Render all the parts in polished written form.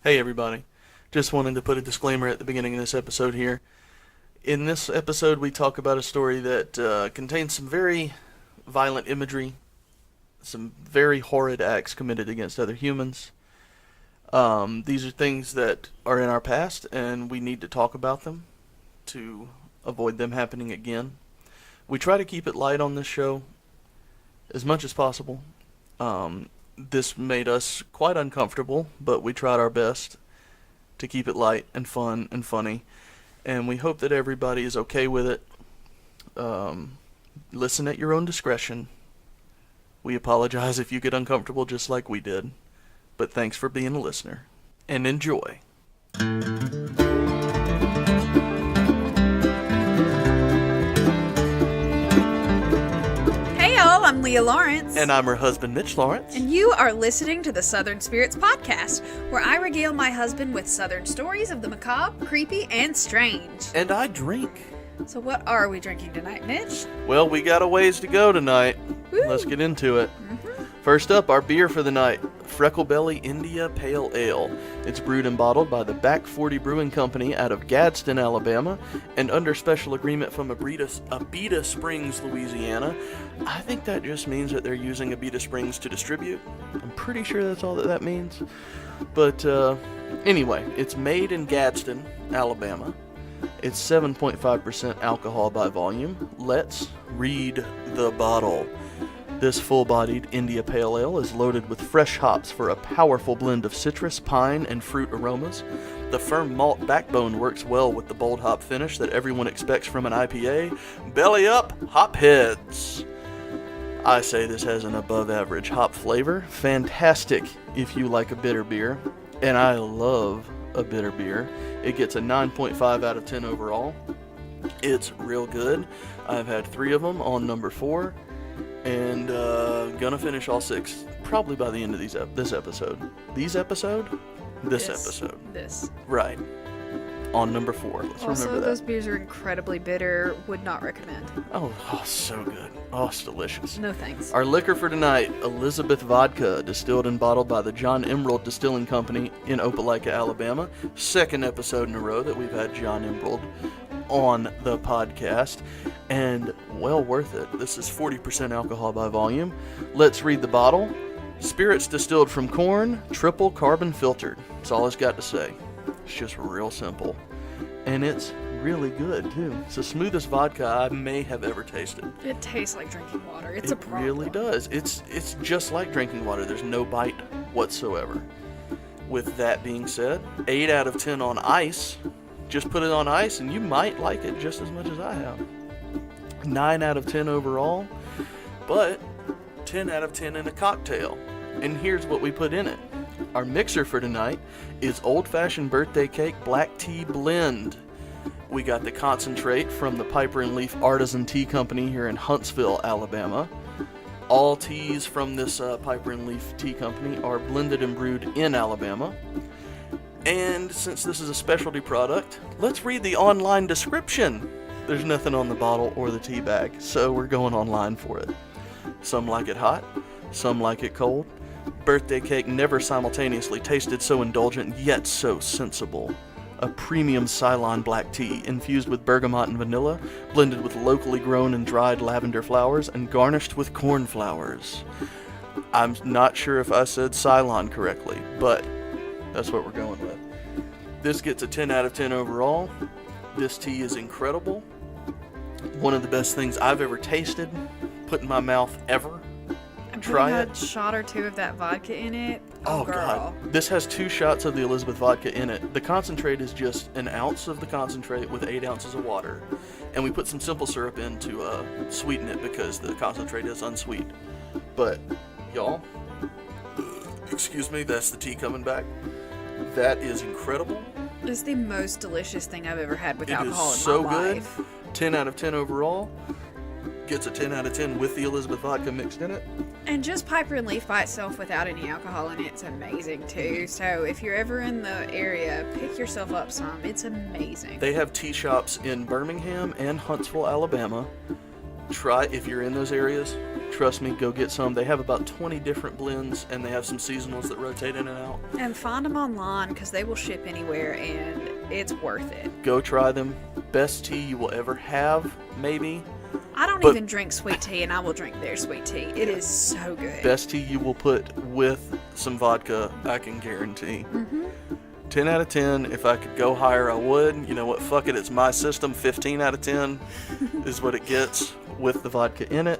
Hey everybody, just wanted to put a disclaimer at the beginning of this episode here. In this episode we talk about a story that contains some very violent imagery, some very horrid acts committed against other humans. These are things that are in our past and we need to talk about them to avoid them happening again. We try to keep it light on this show as much as possible. This made us quite uncomfortable, but we tried our best to keep it light and fun and funny, and we hope that everybody is okay with it. Listen at your own discretion. We apologize if you get uncomfortable just like we did, but thanks for being a listener, and enjoy. I'm Leah Lawrence. And I'm her husband, Mitch Lawrence. And you are listening to the Southern Spirits Podcast, where I regale my husband with Southern stories of the macabre, creepy, and strange. And I drink. So what are we drinking tonight, Mitch? Well, we got a ways to go tonight. Woo. Let's get into it. First up, our beer for the night, Freckle Belly India Pale Ale. It's brewed and bottled by the Back 40 Brewing Company out of Gadsden, Alabama, and under special agreement from Abita Springs, Louisiana. I think that just means that they're using Abita Springs to distribute. I'm pretty sure that's all that means. But anyway, it's made in Gadsden, Alabama. It's 7.5% alcohol by volume. Let's read the bottle. This full-bodied India Pale Ale is loaded with fresh hops for a powerful blend of citrus, pine, and fruit aromas. The firm malt backbone works well with the bold hop finish that everyone expects from an IPA. Belly up, hop heads! I say this has an above-average hop flavor. Fantastic if you like a bitter beer, and I love a bitter beer. It gets a 9.5 out of 10 overall. It's real good. I've had 3 of them on number 4. And gonna finish all 6 probably by the end of this episode. This episode. Right. On number 4. Let's also, remember that. Those beers are incredibly bitter. Would not recommend. Oh, so good. Oh, it's delicious. No thanks. Our liquor for tonight, Elizabeth Vodka, distilled and bottled by the John Emerald Distilling Company in Opelika, Alabama. Second episode in a row that we've had John Emerald on the podcast, and well worth it. This is 40% alcohol by volume. Let's read the bottle. Spirits distilled from corn, triple carbon filtered. That's all it's got to say. It's just real simple, and it's really good too. It's the smoothest vodka I may have ever tasted. It tastes like drinking water. It's a problem. It really does. It's just like drinking water. There's no bite whatsoever. With that being said, 8 out of 10 on ice. Just put it on ice and you might like it just as much as I have. 9 out of 10 overall, but 10 out of 10 in a cocktail. And here's what we put in it. Our mixer for tonight is Old Fashioned Birthday Cake Black Tea Blend. We got the concentrate from the Piper and Leaf Artisan Tea Company here in Huntsville, Alabama. All teas from this Piper and Leaf Tea Company are blended and brewed in Alabama. And since this is a specialty product, let's read the online description. There's nothing on the bottle or the tea bag, so we're going online for it. Some like it hot, some like it cold. Birthday cake never simultaneously tasted so indulgent yet so sensible. A premium Ceylon black tea infused with bergamot and vanilla, blended with locally grown and dried lavender flowers, and garnished with corn flowers. I'm not sure if I said Ceylon correctly, but that's what we're going with. This gets a 10 out of 10 overall. This tea is incredible. One of the best things I've ever tasted, put in my mouth ever. Try it. A shot or 2 of that vodka in it. Oh girl. God. This has 2 shots of the Elizabeth vodka in it. The concentrate is just an ounce of the concentrate with 8 ounces of water. And we put some simple syrup in to sweeten it because the concentrate is unsweet. But, y'all, excuse me, that's the tea coming back. That is incredible. It's the most delicious thing I've ever had with It alcohol is in my so life. good. 10 out of 10 overall. Gets a 10 out of 10 with the Elizabeth vodka mixed in it. And just Piper and Leaf by itself without any alcohol in it's amazing too. So if you're ever in the area, pick yourself up some. It's amazing. They have tea shops in Birmingham and Huntsville, Alabama. If you're in those areas, trust me, go get some. They have about 20 different blends, and they have some seasonals that rotate in and out. And find them online because they will ship anywhere, and it's worth it. Go try them. Best tea you will ever have, maybe. I don't even drink sweet tea, and I will drink their sweet tea. It is so good. Best tea you will put with some vodka, I can guarantee. 10 out of 10. If I could go higher, I would. You know what? Fuck it. It's my system. 15 out of 10 is what it gets with the vodka in it.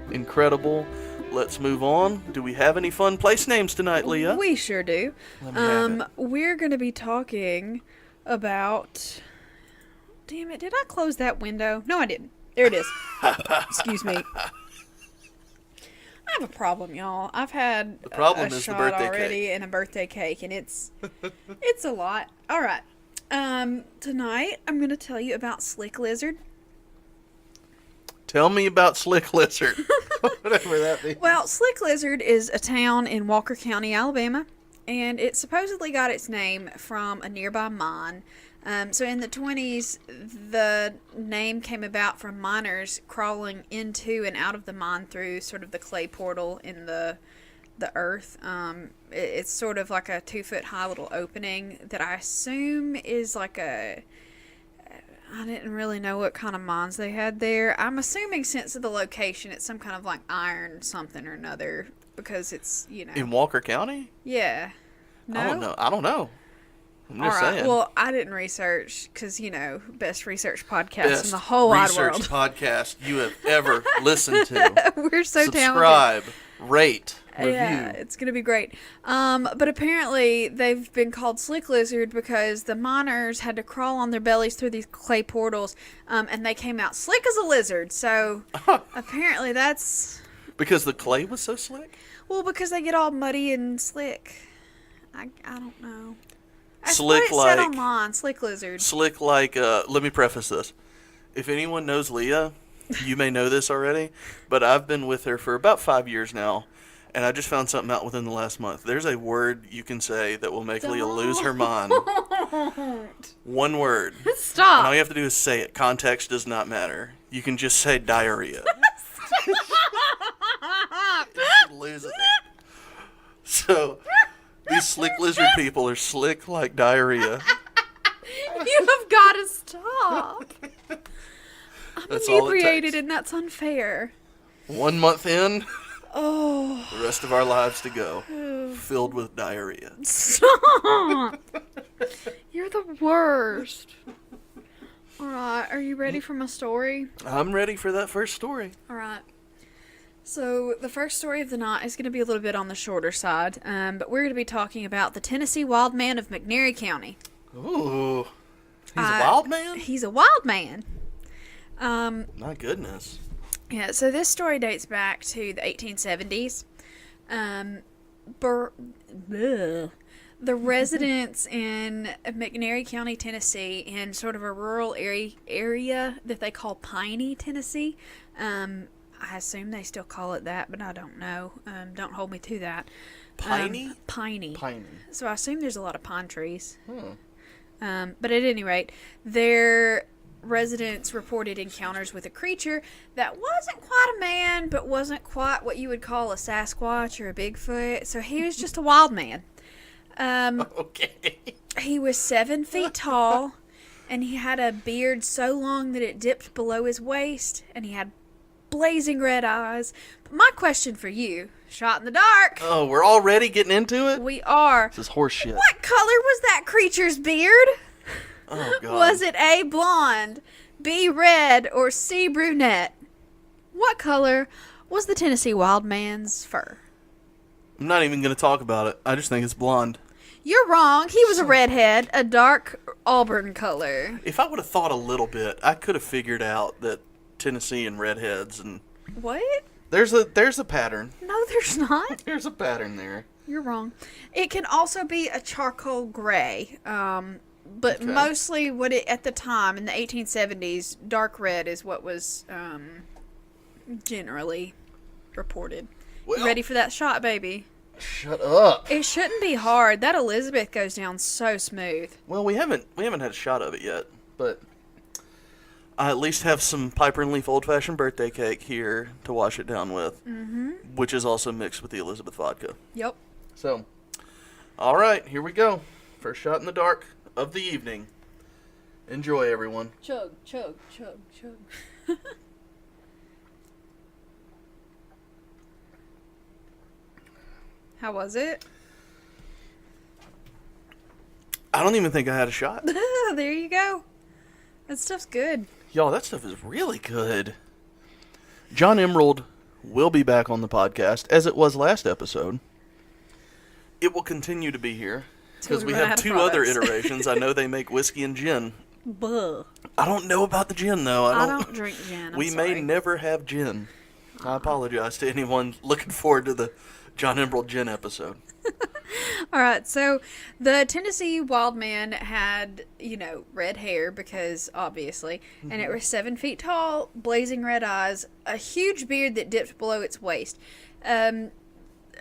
Incredible. Let's move on. Do we have any fun place names tonight, Leah? We sure do. Let me have it. We're going to be talking about... Damn it. Did I close that window? No, I didn't. There it is. Excuse me. I have a problem, y'all. I've had a shot already and a birthday cake, and it's a lot. All right. Tonight I'm going to tell you about Slick Lizard. Tell me about Slick Lizard. Whatever that means. Well, Slick Lizard is a town in Walker County, Alabama, and it supposedly got its name from a nearby mine. So in the 20s, the name came about from miners crawling into and out of the mine through sort of the clay portal in the earth. It's sort of like a 2-foot high little opening that I assume is like I didn't really know what kind of mines they had there. I'm assuming since of the location, it's some kind of like iron something or another because it's, In Walker County? Yeah. No? I don't know. I'm just saying. Well, I didn't research because, best research podcast in the whole wide world. Best research podcast you have ever listened to. We're so Subscribe, talented. rate, review. Yeah, it's going to be great. But apparently they've been called Slick Lizard because the miners had to crawl on their bellies through these clay portals, and they came out slick as a lizard. So apparently that's... Because the clay was so slick? Well, because they get all muddy and slick. I don't know. Slick what it said online, Slick Lizard. Slick like, let me preface this. If anyone knows Leah, you may know this already, but I've been with her for about 5 years now, and I just found something out within the last month. There's a word you can say that will make Leah lose her mind. One word. Stop. And all you have to do is say it. Context does not matter. You can just say diarrhea. Lose it. So... These Slick Lizard people are slick like diarrhea. You have got to stop. I'm That's all it inebriated, takes. and that's unfair. 1 month in, Oh. the rest of our lives to go, filled with diarrhea. Stop. You're the worst. All right, are you ready for my story? I'm ready for that first story. All right. So, the first story of the night is going to be a little bit on the shorter side, but we're going to be talking about the Tennessee wild man of McNairy County. Ooh. He's a wild man? He's a wild man. My goodness. Yeah, so this story dates back to the 1870s. The residents in McNairy County, Tennessee, in sort of a rural area that they call Piney, Tennessee, I assume they still call it that, but I don't know. Don't hold me to that. Piney? Piney. Piney. So I assume there's a lot of pine trees. But at any rate, their residents reported encounters with a creature that wasn't quite a man, but wasn't quite what you would call a Sasquatch or a Bigfoot. So he was just a wild man. Okay. He was 7 feet tall, and he had a beard so long that it dipped below his waist, and he had blazing red eyes. But my question for you, shot in the dark. Oh, we're already getting into it? We are. This is horse shit. What color was that creature's beard? Oh, God. Was it A, blonde, B, red, or C, brunette? What color was the Tennessee wild man's fur? I'm not even going to talk about it. I just think it's blonde. You're wrong. He was a redhead, a dark auburn color. If I would have thought a little bit, I could have figured out that Tennessee and redheads and... What? There's a pattern. No, there's not. There's a pattern there. You're wrong. It can also be a charcoal gray. But Okay. mostly at the time, in the 1870s, dark red is what was generally reported. Well, You ready for that shot, baby? Shut up. It shouldn't be hard. That Elizabeth goes down so smooth. Well, we haven't had a shot of it yet, but I at least have some Piper and Leaf Old Fashioned birthday cake here to wash it down with, which is also mixed with the Elizabeth vodka. Yep. So, all right, here we go. First shot in the dark of the evening. Enjoy, everyone. Chug, chug, chug, chug. How was it? I don't even think I had a shot. There you go. That stuff's good. Y'all, that stuff is really good. John Emerald will be back on the podcast, as it was last episode. It will continue to be here, because we have two other iterations. I know they make whiskey and gin. Buh. I don't know about the gin, though. I don't drink gin. We may never have gin. I apologize to anyone looking forward to the John Emerald gin episode. All right, so the Tennessee wild man had, red hair because obviously, and it was 7 feet tall, blazing red eyes, a huge beard that dipped below its waist.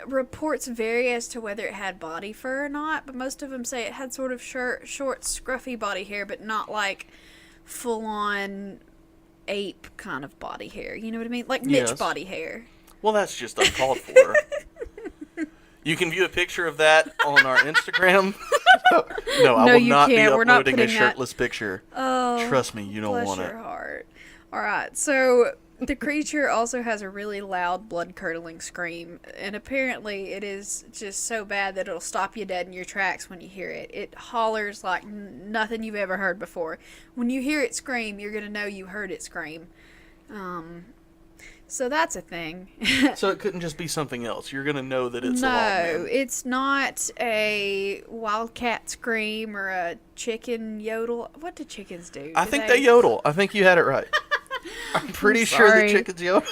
Reports vary as to whether it had body fur or not, but most of them say it had sort of short, scruffy body hair, but not like full-on ape kind of body hair. You know what I mean? Like Mitch body hair. Well, that's just uncalled for. You can view a picture of that on our Instagram. No, I will not be uploading a shirtless picture. Oh, trust me, you don't want it. Bless your heart. All right, so the creature also has a really loud, blood-curdling scream, and apparently it is just so bad that it'll stop you dead in your tracks when you hear it. It hollers like nothing you've ever heard before. When you hear it scream, you're going to know you heard it scream. So that's a thing. So it couldn't just be something else. You're going to know that it's a wild man. No, it's not a wildcat scream or a chicken yodel. What do chickens do? I think they yodel. I think you had it right. I'm pretty sure the chickens yodel.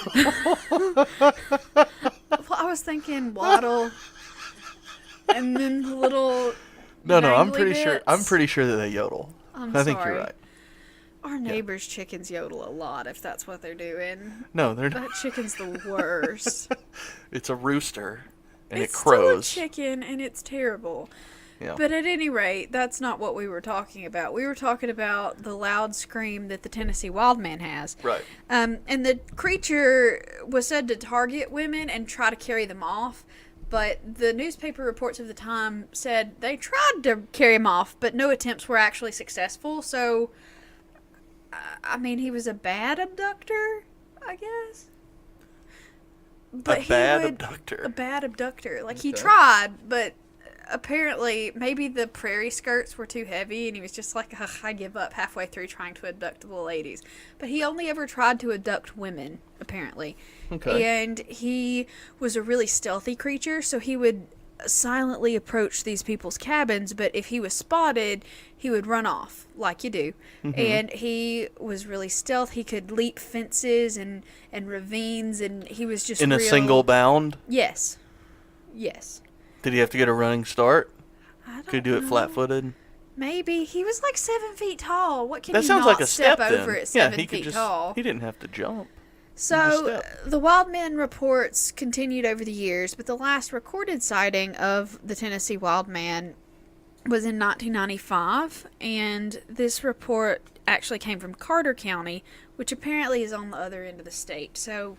Well, I was thinking waddle, and then the little. No, I'm pretty sure. I'm pretty sure that they yodel. I think you're right. Our neighbors' chickens yodel a lot if that's what they're doing. No, they're not. That chicken's the worst. It's a rooster, and it's it crows. It's still a chicken, and it's terrible. Yeah. But at any rate, that's not what we were talking about. We were talking about the loud scream that the Tennessee wild man has. Right. And the creature was said to target women and try to carry them off. But the newspaper reports of the time said they tried to carry him off, but no attempts were actually successful. So, I mean, he was a bad abductor, I guess. But a bad abductor. A bad abductor. Like, he tried, but apparently maybe the prairie skirts were too heavy, and he was just like, ugh, I give up halfway through trying to abduct the ladies. But he only ever tried to abduct women, apparently. Okay. And he was a really stealthy creature, so he would silently approach these people's cabins, but if he was spotted, he would run off, like you do. Mm-hmm. And he was really stealth. He could leap fences and ravines, and he was just in a single bound? Yes. Did he have to get a running start? I don't know. Could he do it flat-footed? Maybe. He was like 7 feet tall. What can that he sounds not like a step step over then. at 7 feet tall? He didn't have to jump. So, the wild man reports continued over the years, but the last recorded sighting of the Tennessee wild man was in 1995, and this report actually came from Carter County, which apparently is on the other end of the state. So,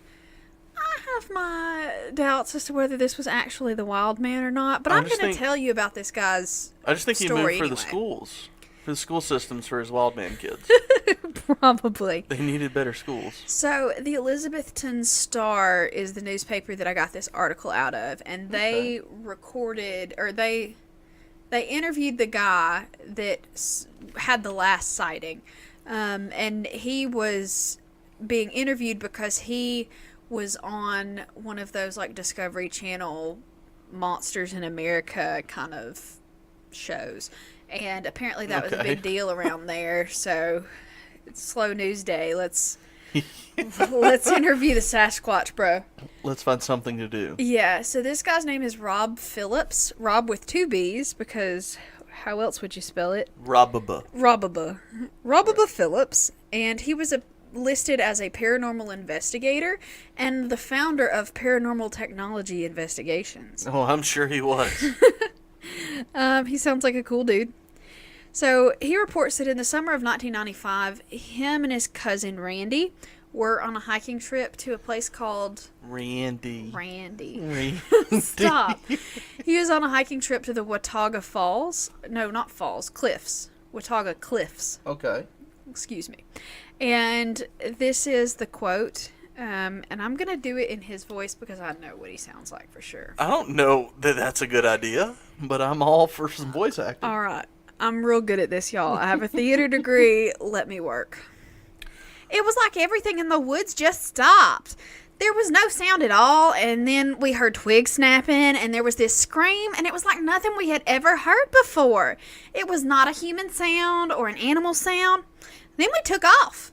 I have my doubts as to whether this was actually the wild man or not, but I'm going to tell you about this guy's I just think he moved for the schools. For the school systems for his wild man kids. Probably. They needed better schools. So, the Elizabethton Star is the newspaper that I got this article out of, and they recorded, or they interviewed the guy that had the last sighting. And he was being interviewed because he was on one of those, like, Discovery Channel Monsters in America kind of shows. And apparently that was a big deal around there. So, it's slow news day. Let's interview the Sasquatch, bro. Let's find something to do. Yeah, so this guy's name is Rob Phillips. Rob with 2 B's, because how else would you spell it? Robaba Phillips. And he was listed as a paranormal investigator and the founder of Paranormal Technology Investigations. Oh, I'm sure he was. He sounds like a cool dude. So he reports that in the summer of 1995, him and his cousin Randy were on a hiking trip to a place called Randy. Stop. He was on a hiking trip to the Watauga Falls. No, not falls. Cliffs. Watauga Cliffs. Okay. Excuse me. And this is the quote. And I'm going to do it in his voice because I know what he sounds like for sure. I don't know that that's a good idea, but I'm all for some voice acting. All right. I'm real good at this, y'all. I have a theater degree. Let me work. It was like everything in the woods just stopped. There was no sound at all, and then we heard twigs snapping, and there was this scream, and it was like nothing we had ever heard before. It was not a human sound or an animal sound. Then we took off.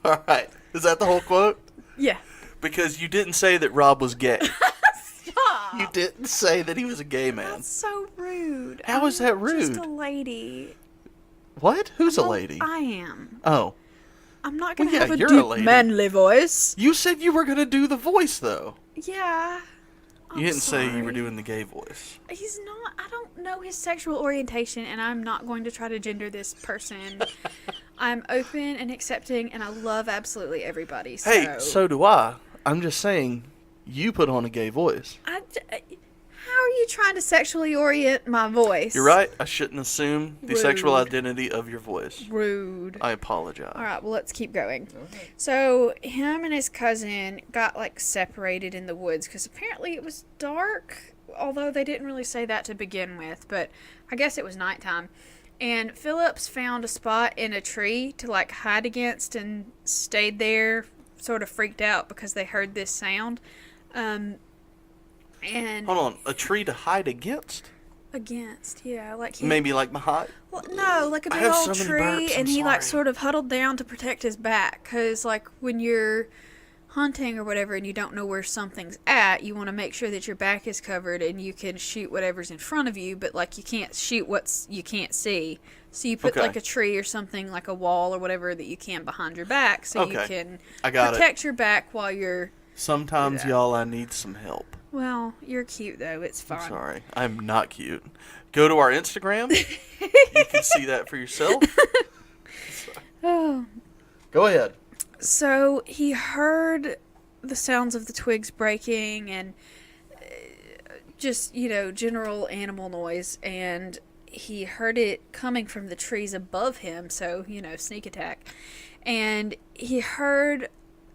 All right. Is that the whole quote? Yeah. Because you didn't say that Rob was gay. Stop. You didn't say that he was a gay man. That's so rude. How is that rude? Just a lady. What? Who's a Well, lady? I am. Oh. I'm not going to Well, yeah, have a you're a deep, lady. manly voice. You said you were going to do the voice, though. Yeah. You didn't say you were sorry. doing the gay voice. He's not. I don't know his sexual orientation, and I'm not going to try to gender this person. I'm open and accepting, and I love absolutely everybody. So. Hey, so do I. I'm just saying, you put on a gay voice. How are you trying to sexually orient my voice? You're right. I shouldn't assume the sexual Rude. identity of your voice. Rude. I apologize. All right, well, let's keep going. Okay. So, him and his cousin got, like, separated in the woods because apparently it was dark, although they didn't really say that to begin with, but I guess it was nighttime. And Phillips found a spot in a tree to, like, hide against and stayed there, sort of freaked out because they heard this sound. And Hold on. A tree to hide against? against, yeah, like he... Maybe like behind? Well, no, like a I big have old so many tree, burps, and I'm he like sorry. sort of huddled down to protect his back, because like when you're hunting or whatever and you don't know where something's at, you want to make sure that your back is covered and you can shoot whatever's in front of you, but like you can't shoot what's you can't see. So you put Okay. like a tree or something, like a wall or whatever that you can behind your back, so you Okay. can I got it. protect your back while you're... Sometimes, Yeah. y'all, I need some help. Well, you're cute though. It's fine. I'm sorry. I'm not cute. Go to our Instagram. You can see that for yourself. Oh. Go ahead. So he heard the sounds of the twigs breaking and just, you know, general animal noise. And he heard it coming from the trees above him. So, you know, sneak attack. And he heard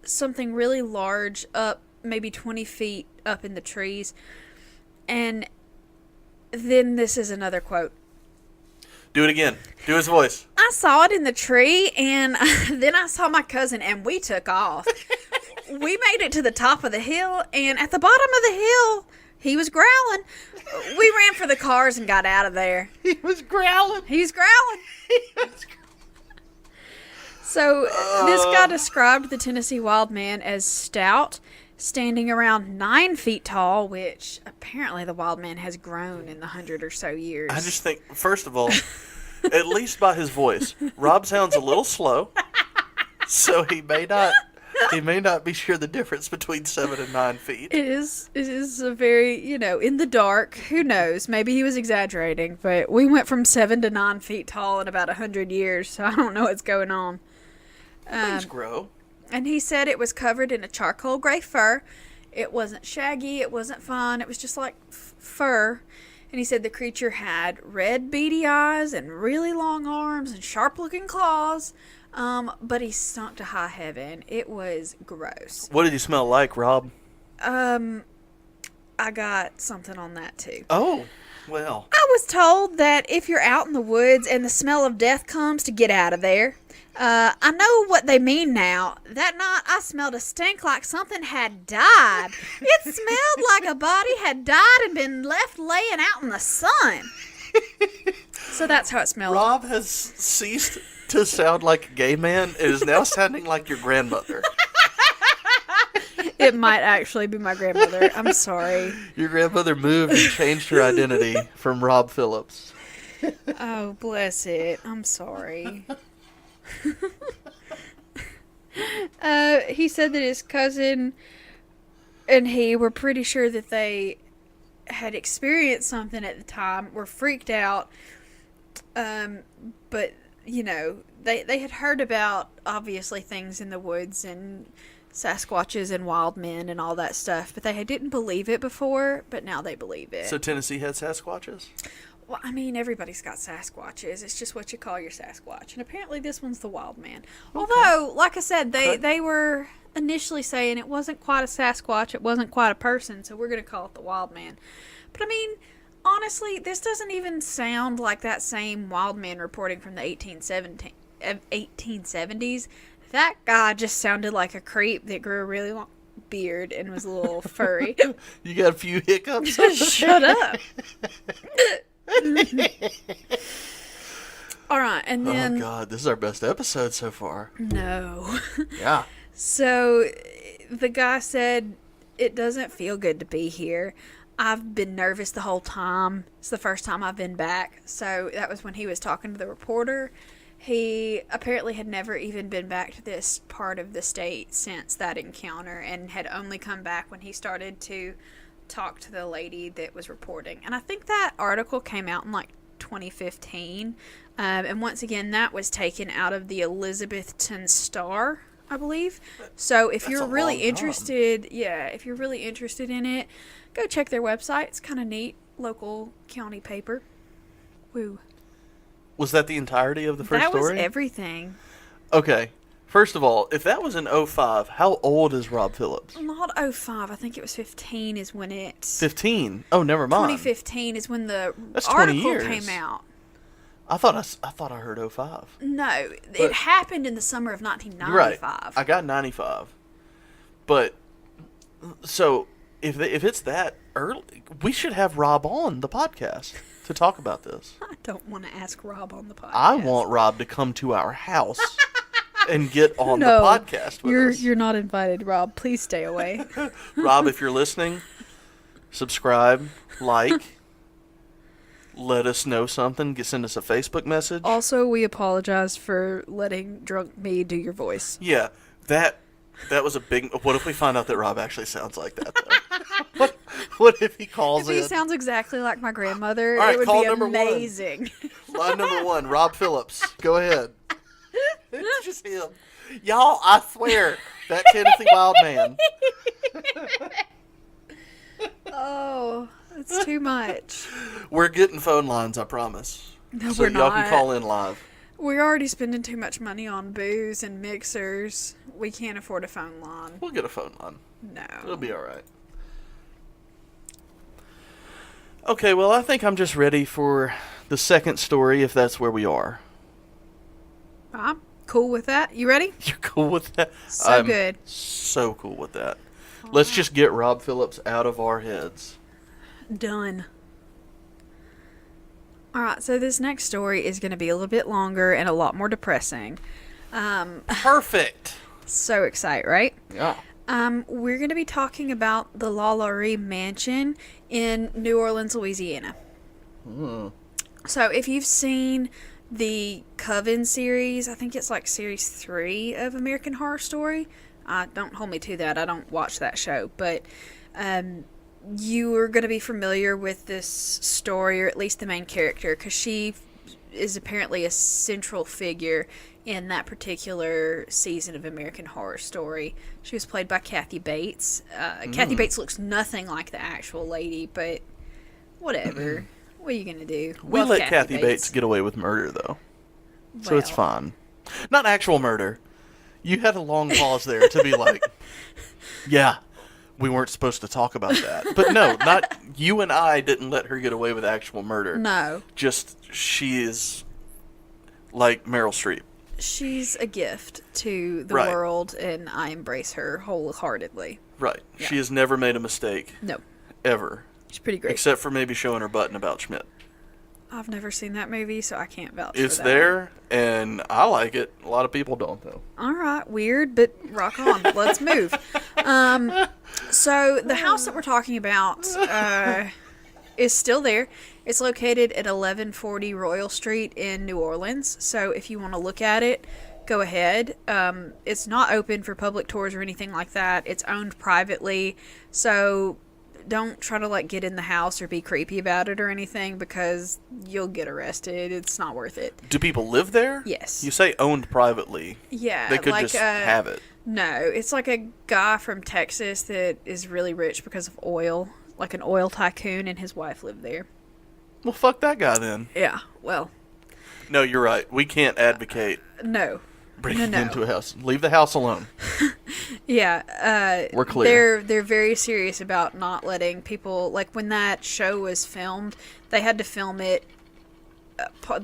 something really large up, maybe 20 feet up in the trees. And then this is another quote. Do it again. Do his voice. I saw it in the tree, and then I saw my cousin, and we took off. We made it to the top of the hill, and at the bottom of the hill, he was growling. We ran for the cars and got out of there. He was growling. He's growling. So this guy described the Tennessee wild man as stout, standing around 9 feet tall, which apparently the wild man has grown in the 100 or so years. I just think, first of all, at least by his voice, Rob sounds a little slow, so he may not be sure the difference between 7 and 9 feet. It is a very, you know, in the dark. Who knows? Maybe he was exaggerating, but we went from 7 to 9 feet tall in about 100 years, so I don't know what's going on. Things grow. And he said it was covered in a charcoal gray fur. It wasn't shaggy. It wasn't fun. It was just like fur. And he said the creature had red beady eyes and really long arms and sharp-looking claws. But he stunk to high heaven. It was gross. What did he smell like, Rob? I got something on that too. Oh, well. I was told that if you're out in the woods and the smell of death comes, to get out of there. I know what they mean now. That night I smelled a stink like something had died. It smelled like a body had died and been left laying out in the sun. So that's how it smelled. Rob has ceased to sound like a gay man. It is now sounding like your grandmother. It might actually be my grandmother. I'm sorry. Your grandmother moved and changed her identity from Rob Phillips. Oh, bless it. I'm sorry. He said that his cousin and he were pretty sure that they had experienced something at the time, were freaked out, But, you know, they had heard about, obviously, things in the woods and Sasquatches and wild men and all that stuff, but they didn't believe it before, but now they believe it. So Tennessee had Sasquatches? Well, I mean, everybody's got Sasquatches. It's just what you call your Sasquatch. And apparently this one's the wild man. Okay. Although, like I said, they were initially saying it wasn't quite a Sasquatch, it wasn't quite a person, so we're going to call it the wild man. But I mean, honestly, this doesn't even sound like that same wild man reporting from the 1870s. That guy just sounded like a creep that grew a really long beard and was a little furry. You got a few hiccups? Shut up. All right, and then... Oh, God, this is our best episode so far. No. Yeah. So, the guy said, it doesn't feel good to be here. I've been nervous the whole time. It's the first time I've been back. So, that was when he was talking to the reporter. He apparently had never even been back to this part of the state since that encounter and had only come back when he started to talk to the lady that was reporting. And I think that article came out in like 2015. And once again, that was taken out of the Elizabethton Star, I believe. So if you're really interested, if you're really interested in it, go check their website. It's kind of neat. Local county paper. Woo. Was that the entirety of the first story? That was everything. Okay. First of all, if that was in 05, how old is Rob Phillips? Not 05. I think it was 15 is when it... 15? Oh, never mind. 2015 is when the That's 20 article years. came out. I thought I heard 05. No, it happened in the summer of 1995. Right. I got 95. But, so, if it's that early, we should have Rob on the podcast to talk about this. I don't want to ask Rob on the podcast. I want Rob to come to our house and get on the podcast with us. You're not invited, Rob. Please stay away. Rob, if you're listening, subscribe, like, let us know something. Send us a Facebook message. Also, we apologize for letting drunk me do your voice. Yeah, that was a big... What if we find out that Rob actually sounds like that, though? What if he calls in? If he sounds exactly like my grandmother, all right, it would call be number amazing. Line number 1, Rob Phillips. Go ahead. It's just him. Y'all, I swear, that Tennessee wild man. Oh, it's too much. We're getting phone lines, I promise. No, so we're y'all not. can call in live. We're already spending too much money on booze and mixers. We can't afford a phone line. We'll get a phone line. No. It'll be all right. Okay, well, I think I'm just ready for the second story, if that's where we are. I'm cool with that. You ready? You're cool with that? So good. So cool with that. Let's just get Rob Phillips out of our heads. Done. Alright, so this next story is going to be a little bit longer and a lot more depressing. Perfect. So excited, right? Yeah. We're going to be talking about the LaLaurie Mansion in New Orleans, Louisiana. So if you've seen the Coven series, I think it's like series 3 of American Horror Story. Don't hold me to that. I don't watch that show. But you are going to be familiar with this story, or at least the main character, because she is apparently a central figure in that particular season of American Horror Story. She was played by Kathy Bates. Kathy Bates looks nothing like the actual lady, but whatever. What are you going to do? We let Kathy Bates get away with murder, though. So it's fine. Not actual murder. You had a long pause there to be like, yeah, we weren't supposed to talk about that. But no, not you and I didn't let her get away with actual murder. No. Just she is like Meryl Streep. She's a gift to the world, and I embrace her wholeheartedly. Right. Yeah. She has never made a mistake. No. Ever. She's pretty great. Except for maybe showing her button about Schmidt. I've never seen that movie, so I can't vouch for that. It's there, and I like it. A lot of people don't, though. All right, weird, but rock on. Let's move. So the house that we're talking about is still there. It's located at 1140 Royal Street in New Orleans. So if you want to look at it, go ahead. It's not open for public tours or anything like that. It's owned privately. So don't try to like get in the house or be creepy about it or anything because you'll get arrested. It's not worth it. Do people live there? Yes. You say owned privately. Yeah. They could just have it. No, it's like a guy from Texas that is really rich because of oil, like an oil tycoon, and his wife lived there. Well, fuck that guy then. Yeah, well. No, you're right. We can't advocate No. breaking into a house. Leave the house alone. Yeah. We're clear. They're very serious about not letting people, like when that show was filmed, they had to film it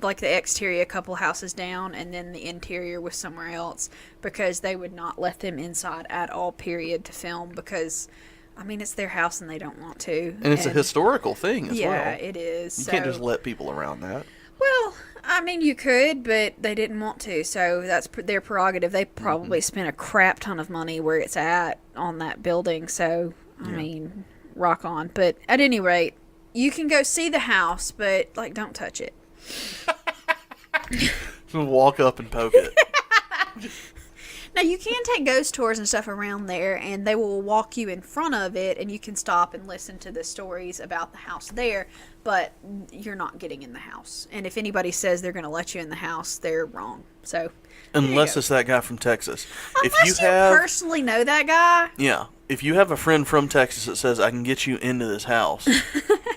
like the exterior a couple houses down and then the interior was somewhere else because they would not let them inside at all, period, to film because, I mean, it's their house and they don't want to. And it's a historical thing as well. Yeah, it is. You can't just let people around that. Well, I mean, you could, but they didn't want to, so that's their prerogative. They probably spent a crap ton of money where it's at on that building, so, I mean, rock on. But at any rate, you can go see the house, but, like, don't touch it. So walk up and poke it. Now, you can take ghost tours and stuff around there, and they will walk you in front of it, and you can stop and listen to the stories about the house there, but you're not getting in the house. And if anybody says they're going to let you in the house, they're wrong. So, unless it's that guy from Texas. Unless you personally know that guy. Yeah. If you have a friend from Texas that says, I can get you into this house.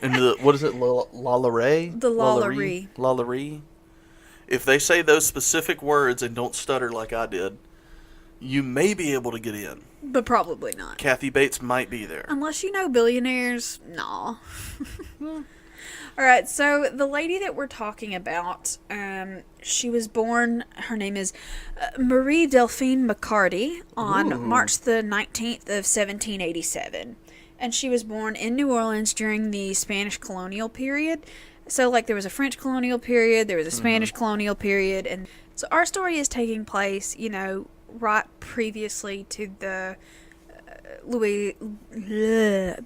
Into the, what is it, Lalaurie? The Lalaurie. Lalaurie. If they say those specific words and don't stutter like I did, you may be able to get in. But probably not. Kathy Bates might be there. Unless you know billionaires, nah. Alright, so the lady that we're talking about, she was born, her name is Marie Delphine McCarty on March the 19th of 1787. And she was born in New Orleans during the Spanish colonial period. So, like, there was a French colonial period, there was a Spanish colonial period, and so our story is taking place, you know, right previously to the Louisiana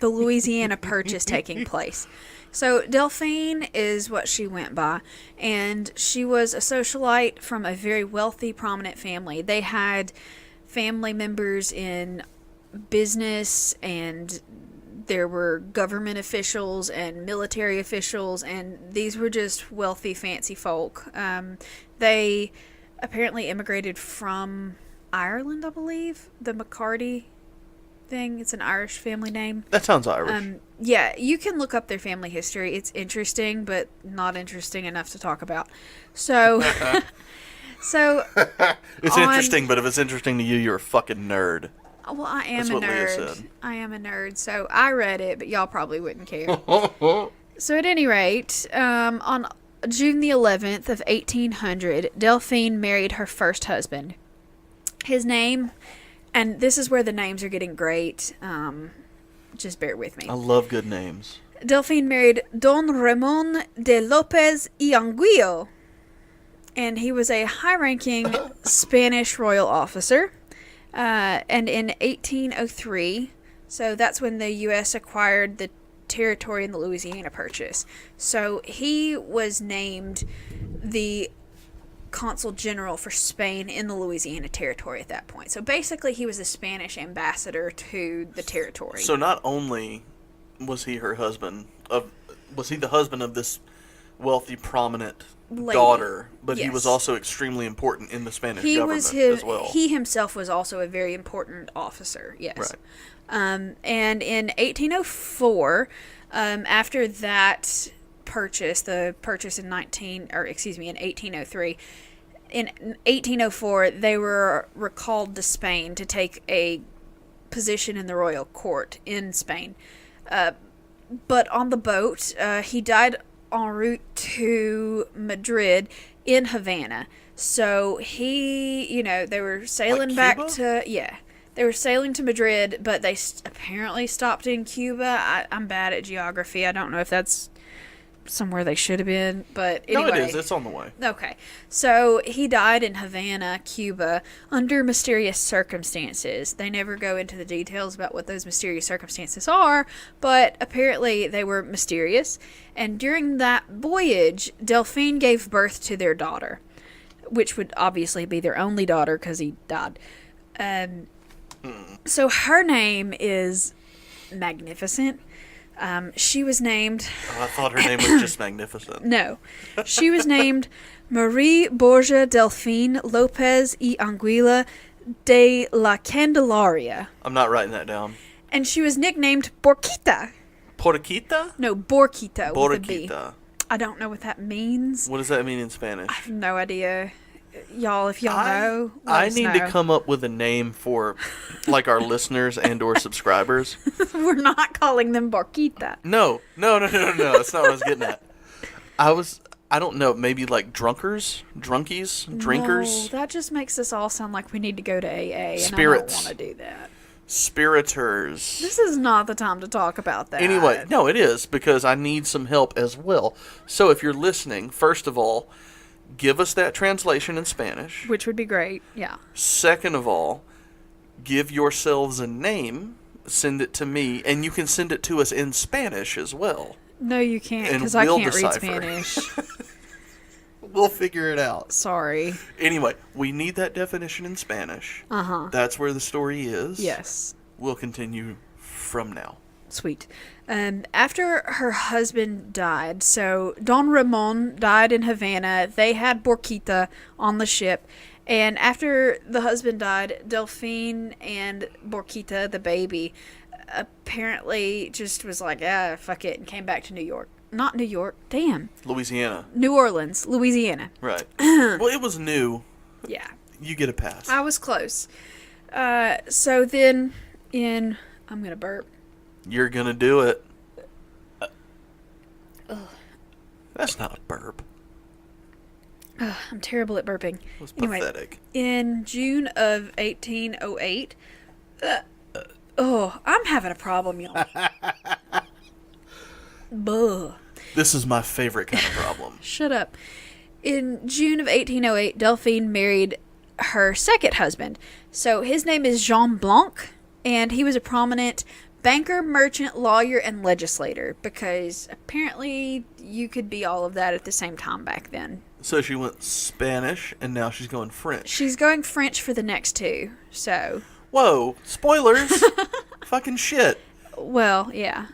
Purchase taking place. So Delphine is what she went by, and she was a socialite from a very wealthy, prominent family. They had family members in business, and there were government officials and military officials, and these were just wealthy, fancy folk. They apparently immigrated from Ireland, I believe. The McCarty thing, it's an Irish family name. That sounds Irish. Yeah, you can look up their family history. It's interesting, but not interesting enough to talk about. So, it's interesting, but if it's interesting to you, you're a fucking nerd. Well, I am That's a what Leah nerd. said. I am a nerd, so I read it, but y'all probably wouldn't care. So at any rate, on June the 11th of 1800, Delphine married her first husband. His name, and this is where the names are getting great, just bear with me. I love good names. Delphine married Don Ramon de Lopez y Anguillo, and he was a high-ranking Spanish royal officer. And in 1803, so that's when the U.S. acquired the territory in the Louisiana Purchase. So he was named the consul general for Spain in the Louisiana territory at that point. So basically he was the Spanish ambassador to the territory. So not only was he her husband, was he the husband of this wealthy, prominent lady. Daughter, but Yes. he was also extremely important in the Spanish He government was his, as well. He himself was also a very important officer, yes. Right. And in 1804, after that purchase, the purchase in 1803, in 1804, they were recalled to Spain to take a position in the royal court in Spain. But on the boat, he died en route to Madrid in Havana. So he, they were sailing Like back Cuba? they were sailing to Madrid, but they apparently stopped in Cuba. I'm bad at geography. I don't know if that's somewhere they should have been, but anyway. No, it is. It's on the way. Okay. So he died in Havana, Cuba, under mysterious circumstances. They never go into the details about what those mysterious circumstances are, but apparently they wwere mysterious. And during that voyage, Delphine gave birth to their daughter, which would obviously be their only daughter because he died. So her name is Magnificent. She was named... Oh, I thought her name was just magnificent. No. She was named Marie Borgia Delphine Lopez y Anguilla de la Candelaria. I'm not writing that down. And she was nicknamed Borquita. Porquita? No, Borquita with a B. Borquita. I don't know what that means. What does that mean in Spanish? I have no idea. Y'all, if y'all know, let I us need know. to come up with a name for, like, our listeners and or subscribers. We're not calling them Borquita. No. That's not what I was getting at. I don't know, maybe like drunkies, drinkers, No, that just makes us all sound like we need to go to AA, and Spirits. I don't want to do that. spiriters. This is not the time to talk about that. Anyway, no, it is, because I need some help as well. So if you're listening, first of all, give us that translation in Spanish. Which would be great, yeah. Second of all, give yourselves a name, send it to me, and you can send it to us in Spanish as well. No, you can't, And because I we'll can't decipher. read Spanish. We'll figure it out. Sorry. Anyway, we need that definition in Spanish. Uh-huh. That's where the story is. Yes. We'll continue from now. Sweet. After her husband died, so Don Ramon died in Havana, they had Borquita on the ship, and after the husband died, Delphine and Borquita, the baby, apparently just was like, fuck it, and came back to New York. Not New York, damn. Louisiana. New Orleans, Louisiana. Right. Well, it was new. Yeah. You get a pass. I was close. So then I'm going to burp. You're going to do it. That's not a burp. I'm terrible at burping. It was Anyway, pathetic. in June of 1808, I'm having a problem, y'all. Buh. This is my favorite kind of problem. Shut up. In June of 1808, Delphine married her second husband. So his name is Jean Blanc, and he was a prominent banker, merchant, lawyer, and legislator, because apparently you could be all of that at the same time back then. So she went Spanish, and now she's going French. She's going French for the next two, so... Whoa, spoilers! Fucking shit. Well, yeah.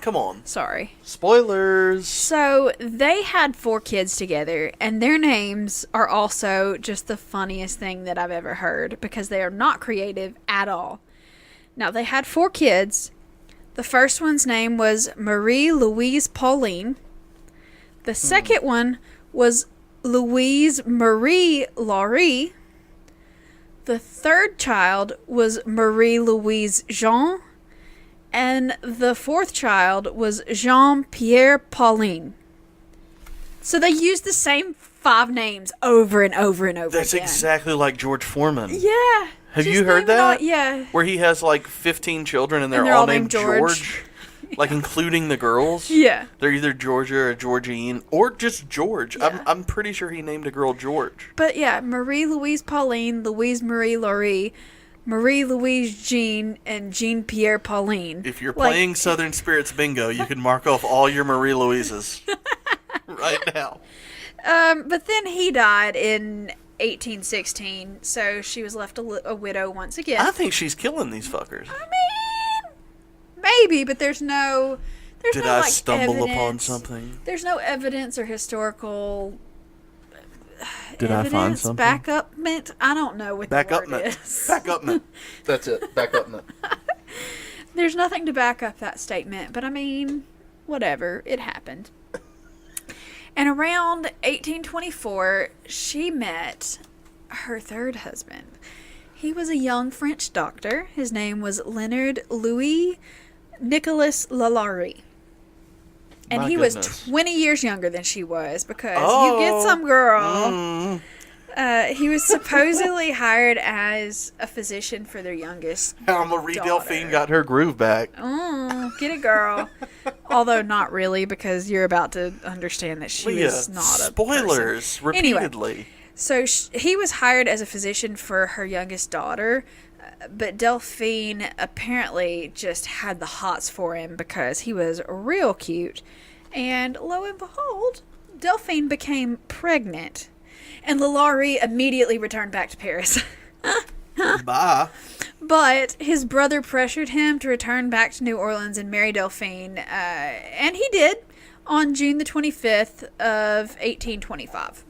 Come on. Sorry. Spoilers! So, they had 4 kids together, and their names are also just the funniest thing that I've ever heard, because they are not creative at all. Now, they had 4 kids. The first one's name was Marie Louise Pauline. The second one was Louise Marie Laurie. The third child was Marie Louise Jean. And the fourth child was Jean-Pierre Pauline. So they used the same 5 names over and over and over That's again. exactly like George Foreman. Yeah. Have just you heard name it all- that? yeah. Where he has like 15 children and they're they're all all named named George. Like including the girls. Yeah. They're either Georgia or Georgine or just George. Yeah. I'm pretty sure he named a girl George. But yeah, Marie Louise Pauline, Louise Marie Laurie, Marie Louise Jean, and Jean Pierre Pauline. If you're Like- playing Southern Spirits Bingo, you can mark off all your Marie Louises right now. But then he died in 1816, so she was left a widow once again. I think she's killing these fuckers. I mean, maybe, but there's no Did no, I like, stumble upon evidence. something? There's no evidence or historical Did I evidence, find something? backupment. I don't know what the word Backupment. is. Backupment. That's it. Backupment. There's nothing to back up that statement, but I mean, whatever. It happened. And around 1824, she met her third husband. He was a young French doctor. His name was Leonard Louis Nicolas Lalaurie. And My he goodness. was 20 years younger than she was, because Oh. you get some girl. Mm. He was supposedly hired as a physician for their youngest Marie daughter. Delphine got her groove back. Get it, girl. Although not really, because you're about to understand that she Leah, was not a spoilers person. Anyway, repeatedly. so he was hired as a physician for her youngest daughter, but Delphine apparently just had the hots for him because he was real cute. And lo and behold, Delphine became pregnant. And Lalaurie immediately returned back to Paris. Bye. But his brother pressured him to return back to New Orleans and marry Delphine, and he did on June the 25th of 1825.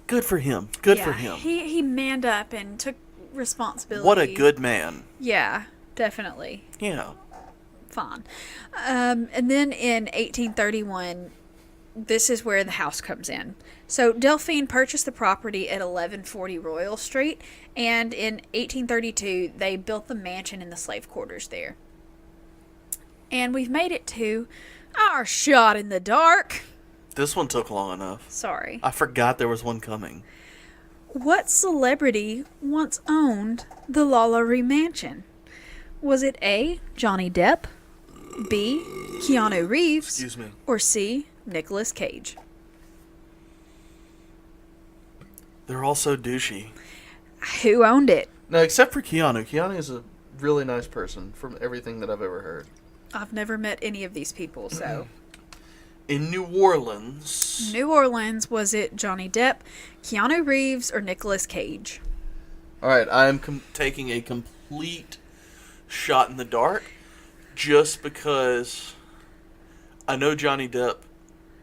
Good for him. Good Yeah, for him. He manned up and took responsibility. What a good man. Yeah, definitely. Yeah. Fine. And then in 1831, this is where the house comes in. So Delphine purchased the property at 1140 Royal Street, and in 1832 they built the mansion and the slave quarters there. And we've made it to our shot in the dark. This one took long enough. Sorry. I forgot there was one coming. What celebrity once owned the Lalaurie Mansion? Was it A, Johnny Depp, B, Keanu Reeves, Excuse me. or C, Nicolas Cage? They're all so douchey. Who owned it? No, except for Keanu. Keanu is a really nice person from everything that I've ever heard. I've never met any of these people, so. In New Orleans. New Orleans, was it Johnny Depp, Keanu Reeves, or Nicolas Cage? Alright, I am taking a complete shot in the dark just because I know Johnny Depp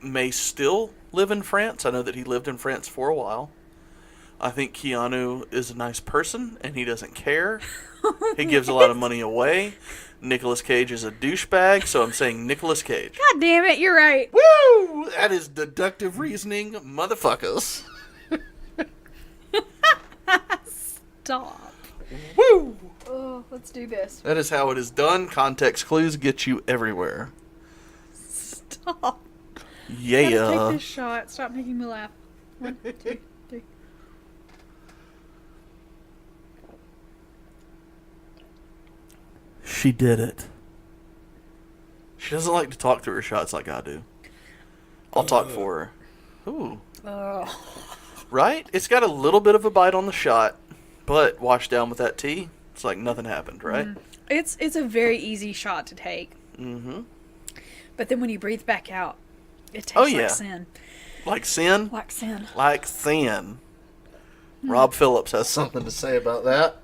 may still live in France. I know that he lived in France for a while. I think Keanu is a nice person, and he doesn't care. He gives a lot of money away. Nicolas Cage is a douchebag, so I'm saying Nicolas Cage. God damn it, you're right. Woo! That is deductive reasoning, motherfuckers. Stop. Woo! Oh, let's do this. That is how it is done. Context clues get you everywhere. Stop. Yeah. Gotta take this shot. Stop making me laugh. 1, 2, 3. She did it. She doesn't like to talk through her shots like I do. I'll talk for her. Ooh. Oh. Right? It's got a little bit of a bite on the shot, but washed down with that tea, it's like nothing happened, right? It's a very easy shot to take. Mm-hmm. But then when you breathe back out, it tastes yeah. like sin. Like sin? Like sin. Like sin. Rob Phillips has something to say about that.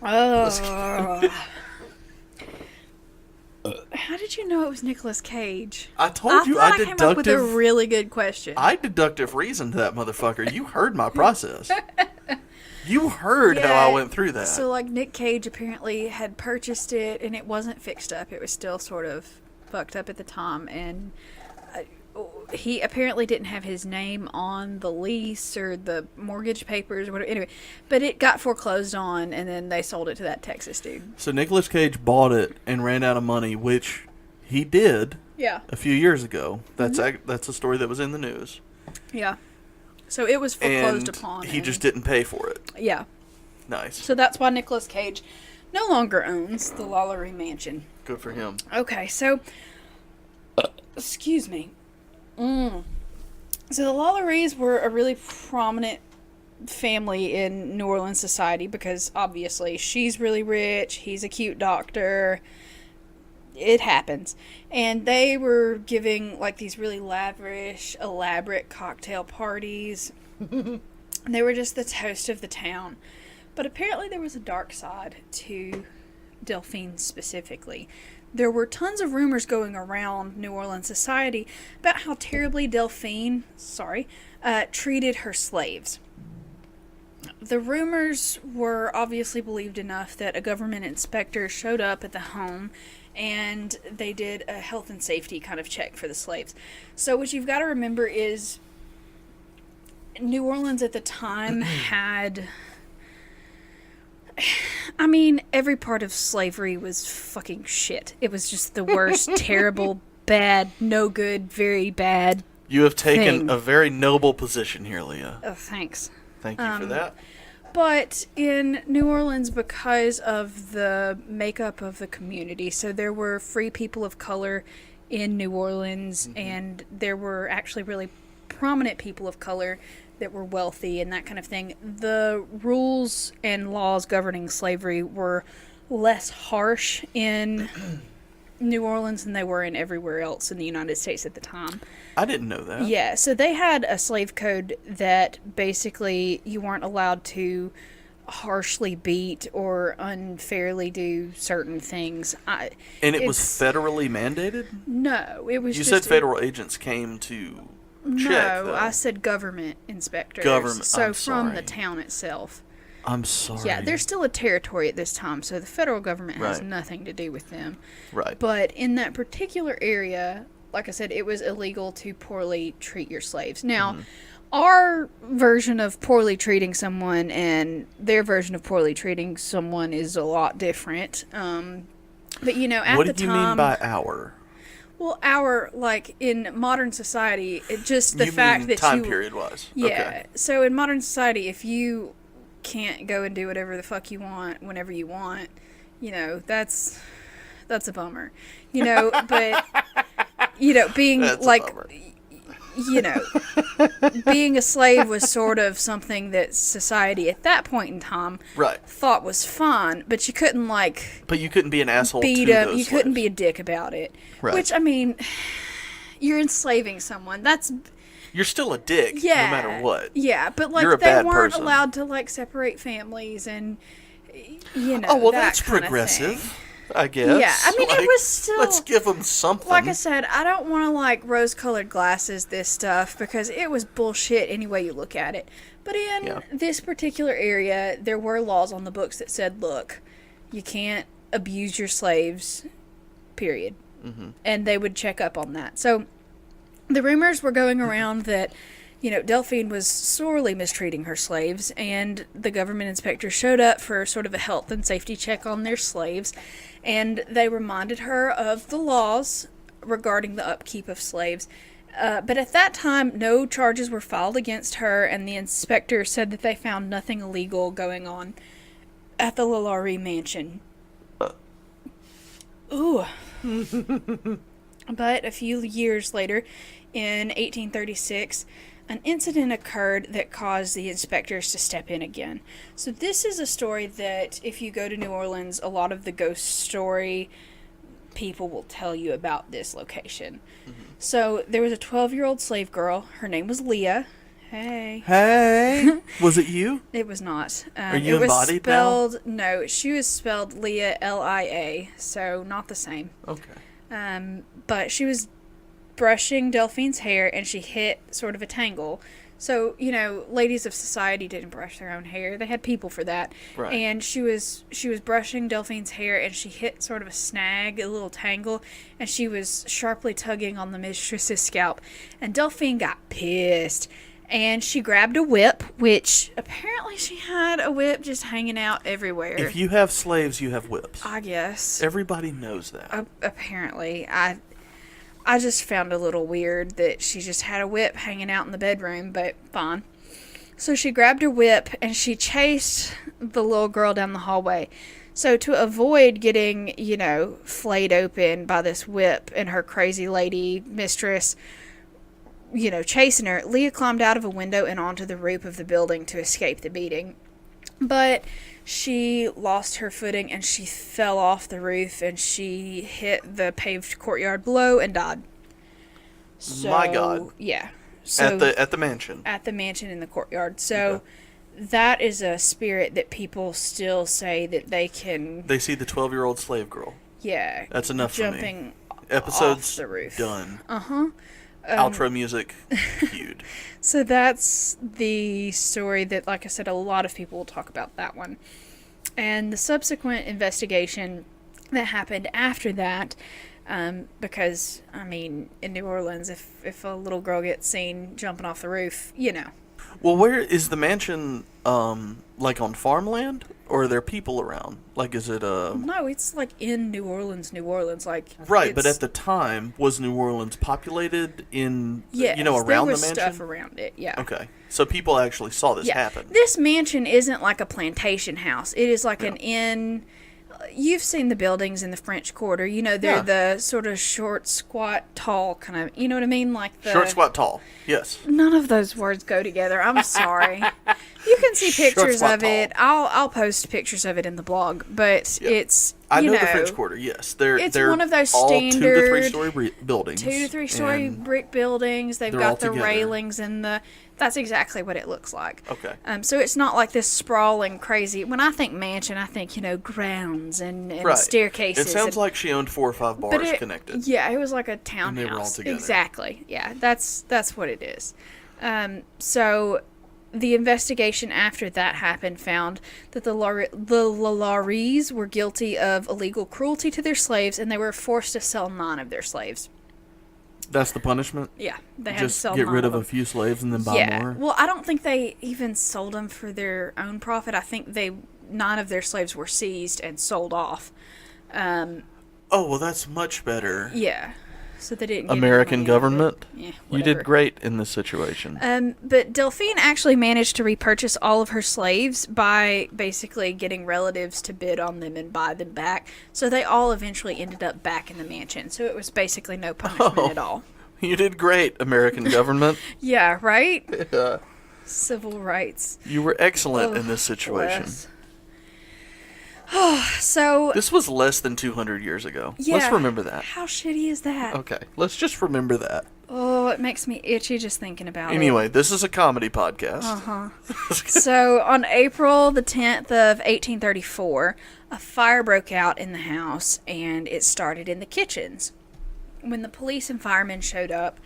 Oh. How did you know it was Nicolas Cage? I told you I I came up with a deductive... really good question. I deductive reasoned that motherfucker. You heard my process. You heard how I went through that. So, like, Nick Cage apparently had purchased it, and it wasn't fixed up. It was still sort of fucked up at the time, and he apparently didn't have his name on the lease or the mortgage papers or whatever. Anyway, but it got foreclosed on, and then they sold it to that Texas dude. So Nicolas Cage bought it and ran out of money, which he did a few years ago. That's a story that was in the news. Yeah. So it was foreclosed and upon. He just didn't pay for it. Yeah. Nice. So that's why Nicolas Cage no longer owns the Lalaurie Mansion. Good for him. Okay, so... excuse me. So the Lalauries were a really prominent family in New Orleans society because obviously she's really rich, he's a cute doctor. It happens. And they were giving like these really lavish, elaborate cocktail parties. They were just the toast of the town. But apparently there was a dark side to Delphine specifically. There were tons of rumors going around New Orleans society about how terribly Delphine, treated her slaves. The rumors were obviously believed enough that a government inspector showed up at the home and they did a health and safety kind of check for the slaves. So what you've got to remember is New Orleans at the time had... I mean, every part of slavery was fucking shit. It was just the worst, terrible, bad, no good, very bad. You have taken thing. a very noble position here, Leah. Oh, thanks. Thank you for that. But in New Orleans, because of the makeup of the community, so there were free people of color in New Orleans, and there were actually really prominent people of color that were wealthy and that kind of thing. The rules and laws governing slavery were less harsh in New Orleans than they were in everywhere else in the United States at the time. I didn't know that. Yeah, so they had a slave code that basically you weren't allowed to harshly beat or unfairly do certain things. And it was federally mandated? No, it was You just... said federal agents came to check, though. No, I said government inspectors. Government, So I'm from sorry. the town itself. I'm sorry. Yeah, they're still a territory at this time, so the federal government has Right. nothing to do with them. Right. But in that particular area, like I said, it was illegal to poorly treat your slaves. Now, our version of poorly treating someone and their version of poorly treating someone is a lot different. But, you know, at what the do you time... mean by our? Well, our, like, in modern society, it just the You fact mean that time you... period wise? Yeah. Okay. So in modern society, if you can't go and do whatever the fuck you want whenever you want, you know, that's a bummer. You know, but, you know, being, That's like... a bummer. You know, being a slave was sort of something that society at that point in time Right. thought was fun, but you couldn't, like, But you couldn't be an asshole beat to them. those You couldn't slaves. be a dick about it. Right. Which, I mean, you're enslaving someone. That's, You're still a dick, yeah. no matter what. Yeah, but, like, You're a they bad weren't person. allowed to, like, separate families and, you know, Oh, well, that that's kind of progressive, thing. I guess. Yeah, I mean, it was still... Let's give them something. Like I said, I don't want to, like, rose-colored glasses this stuff because it was bullshit any way you look at it. But in this particular area, there were laws on the books that said, look, you can't abuse your slaves, period. Mm-hmm. And they would check up on that. So the rumors were going around that, you know, Delphine was sorely mistreating her slaves, and the government inspector showed up for sort of a health and safety check on their slaves, and they reminded her of the laws regarding the upkeep of slaves. But at that time, no charges were filed against her, and the inspector said that they found nothing illegal going on at the Lalaurie mansion. Ooh. But a few years later, in 1836, an incident occurred that caused the inspectors to step in again. So this is a story that, if you go to New Orleans, a lot of the ghost story people will tell you about this location. Mm-hmm. So there was a 12-year-old slave girl. Her name was Leah. Hey. Hey. Was it you? It was not. Are you it was embodied spelled, now? No, she was spelled Leah, L-I-A, so not the same. Okay. But she was brushing Delphine's hair, and she hit sort of a tangle. So, you know, ladies of society didn't brush their own hair. They had people for that. Right. And she was brushing Delphine's hair, and she hit sort of a snag, a little tangle, and she was sharply tugging on the mistress's scalp. And Delphine got pissed, and she grabbed a whip, which apparently she had a whip just hanging out everywhere. If you have slaves, you have whips. I guess. Everybody knows that. Apparently. I just found a little weird that she just had a whip hanging out in the bedroom, but fine. So she grabbed her whip and she chased the little girl down the hallway. So to avoid getting, you know, flayed open by this whip and her crazy lady mistress, you know, chasing her, Leah climbed out of a window and onto the roof of the building to escape the beating. But she lost her footing and she fell off the roof and she hit the paved courtyard below and died. So, my God. Yeah. So At the mansion. At the mansion in the courtyard. So that is a spirit that people still say that they can... They see the 12-year-old slave girl. Yeah. That's enough for me. Jumping Episode's off the roof. done. Uh-huh. Outro music cued. So that's the story that, like I said, a lot of people will talk about that one. And the subsequent investigation that happened after that, because, I mean, in New Orleans, if a little girl gets seen jumping off the roof, you know. Well, where is the mansion, like on farmland? Or are there people around? Like, is it No, it's like in New Orleans, like... Right, but at the time, was New Orleans populated in, yes, you know, around there the was mansion? stuff around it, yeah. Okay, so people actually saw this happen. This mansion isn't like a plantation house. It is like an inn... You've seen the buildings in the French Quarter. You know, they're the sort of short, squat, tall kind of... You know what I mean? Like the... Short, squat, tall. Yes. None of those words go together. I'm sorry. You can see pictures squat, of it. I'll post pictures of it in the blog. But it's... I know the French Quarter, yes. They're one of those all standard 2 to 3 story buildings. 2 to 3 story brick buildings. They've they're all got the together. railings and That's exactly what it looks like. Okay. So it's not like this sprawling, crazy. When I think mansion, I think, grounds and Right. staircases. It sounds and, like she owned 4 or 5 bars connected. Yeah, it was like a townhouse. And they were all together. Exactly. Yeah, that's what it is. So the investigation after that happened found that the Laries were guilty of illegal cruelty to their slaves, and they were forced to sell 9 of their slaves. That's the punishment? Yeah, they had Just to sell get 9 rid of them. a few slaves and then buy more? Well, I don't think they even sold them for their own profit. I think 9 of their slaves were seized and sold off. Oh, well, that's much better. Yeah. So they didn't get American any money out of it. government? Yeah, You whatever. did great in this situation. But Delphine actually managed to repurchase all of her slaves by basically getting relatives to bid on them and buy them back. So they all eventually ended up back in the mansion. So it was basically no punishment at all. You did great, American government. Yeah, right? Yeah. Civil rights. You were excellent in this situation. Bless. So, This was less than 200 years ago. yeah. Let's remember that. How shitty is that? Okay, let's just remember that. Oh, it makes me itchy just thinking about it. Anyway, this is a comedy podcast. Uh-huh. So, on April the 10th of 1834, a fire broke out in the house, and it started in the kitchens. When the police and firemen showed up,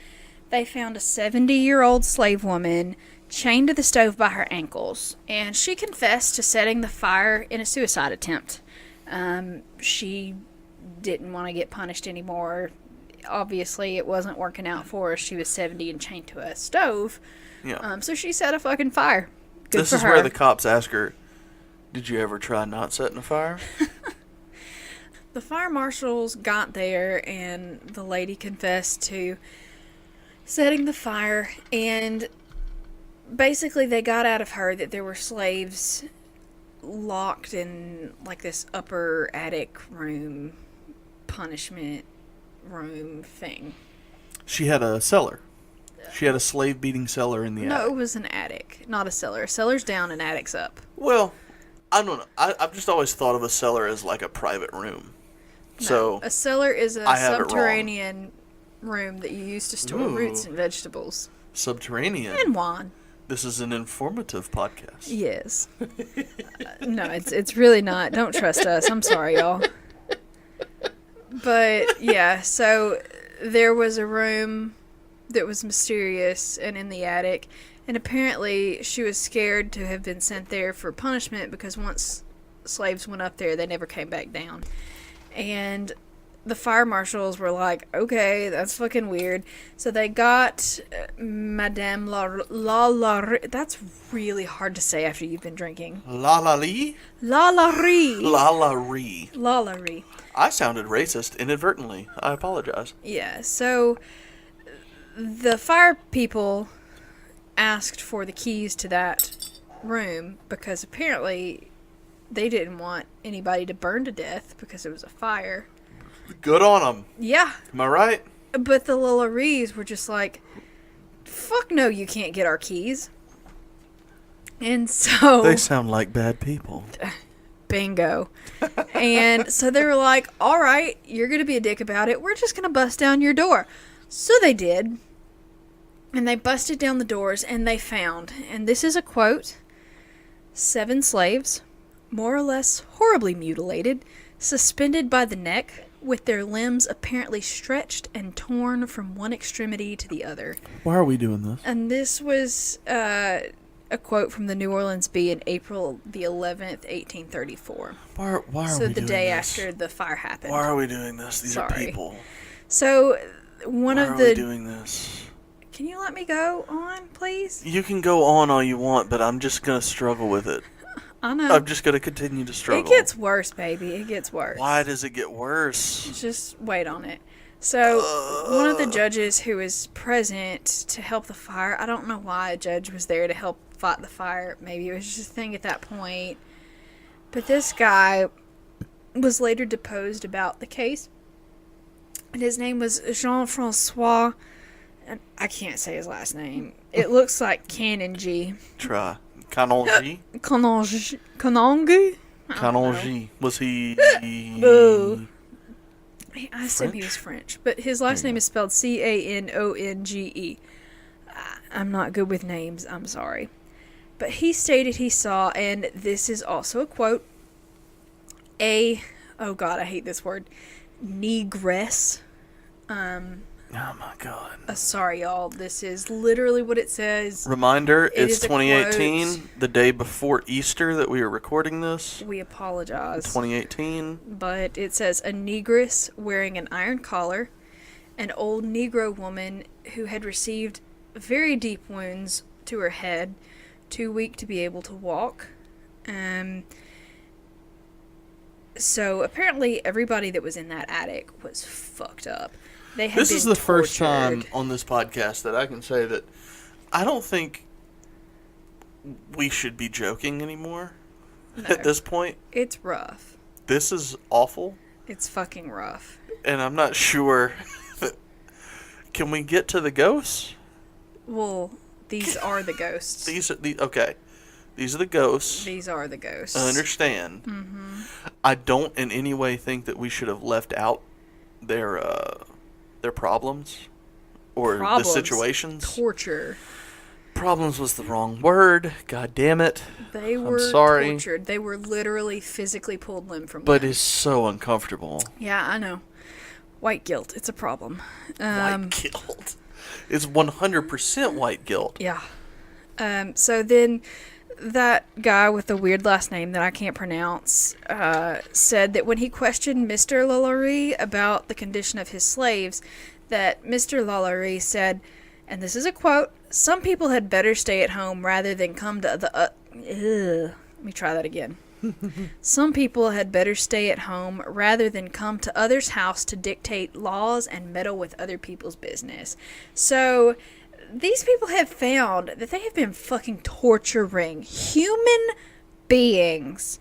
they found a 70-year-old slave woman chained to the stove by her ankles, and she confessed to setting the fire in a suicide attempt. She didn't want to get punished anymore. Obviously, it wasn't working out for her. She was 70 and chained to a stove. Yeah. So she set a fucking fire. Good This for is her. where the cops ask her, "Did you ever try not setting a fire?" The fire marshals got there, and the lady confessed to setting the fire, and basically they got out of her that there were slaves locked in like this upper attic room, punishment room thing. She had a cellar. She had a slave beating cellar in the No, attic. it was an attic, not a cellar. A cellar's down and attic's up. Well, I don't know. I've just always thought of a cellar as like a private room. So A cellar is a I have it wrong. subterranean room that you use to store Ooh. roots and vegetables. subterranean. And wine. This is an informative podcast. Yes. No, it's really not. Don't trust us. I'm sorry, y'all. But yeah, so there was a room that was mysterious and in the attic, and apparently she was scared to have been sent there for punishment because once slaves went up there, they never came back down. And the fire marshals were like, okay, that's fucking weird. So they got Madame that's really hard to say after you've been drinking. La-la-lee? La-la-ree. La-la-ree. La-la-ree. I sounded racist inadvertently. I apologize. Yeah, so the fire people asked for the keys to that room because apparently they didn't want anybody to burn to death because it was a fire. Good on them. Yeah, Am I right? but the Laries were just like, fuck no, you can't get our keys. And so... They sound like bad people. Bingo. And so they were like, all right, you're going to be a dick about it. We're just going to bust down your door. So they did. And they busted down the doors and they found, and this is a quote, 7 slaves, more or less horribly mutilated, suspended by the neck, with their limbs apparently stretched and torn from one extremity to the other. Why are we doing this? And this was a quote from the New Orleans Bee in April the 11th, 1834. Why are So we the doing day this? after the fire happened. Why are we doing this? These are Sorry. people. So one Why of are the... we doing this? Can you let me go on, please? You can go on all you want, but I'm just going to struggle with it. I know. I'm just going to continue to struggle. It gets worse, baby. It gets worse. Why does it get worse? Just wait on it. So, one of the judges who was present to help the fire, I don't know why a judge was there to help fight the fire. Maybe it was just a thing at that point. But this guy was later deposed about the case. And his name was Jean-Francois. And I can't say his last name. It looks like Canongy. Try. Canongy? Canongy? Canongy. Was he... Boo. I assume he French? was French, but his last name is spelled Canonge. I'm not good with names, I'm sorry. But he stated he saw, and this is also a quote, oh god, I hate this word, negress. Oh my god. Sorry, y'all. This is literally what it says. Reminder, it's is a 2018, quote. the day before Easter that we are recording this. We apologize. 2018. But it says, a negress wearing an iron collar, an old Negro woman who had received very deep wounds to her head, too weak to be able to walk. So apparently everybody that was in that attic was fucked up. They had This been is the first tortured. time on this podcast that I can say that I don't think we should be joking anymore at this point. It's rough. This is awful, It's fucking rough. and I'm not sure. Can we get to the ghosts? Well, these are the ghosts. Okay. These are the ghosts. These are the ghosts. I understand. Mm-hmm. I don't in any way think that we should have left out their problems or Problems. the situations. Torture. Problems was the wrong word. God damn it. They were sorry. tortured. They were literally physically pulled limb from But limb. it's so uncomfortable. Yeah, I know. White guilt. It's a problem. White guilt. It's 100% white guilt. Yeah. So then that guy with the weird last name that I can't pronounce said that when he questioned Mr. Lalaurie about the condition of his slaves, that Mr. Lalaurie said, and this is a quote, "Some people had better stay at home rather than come to the... Let me try that again. Some people had better stay at home rather than come to others' house to dictate laws and meddle with other people's business." So these people have found that they have been fucking torturing human beings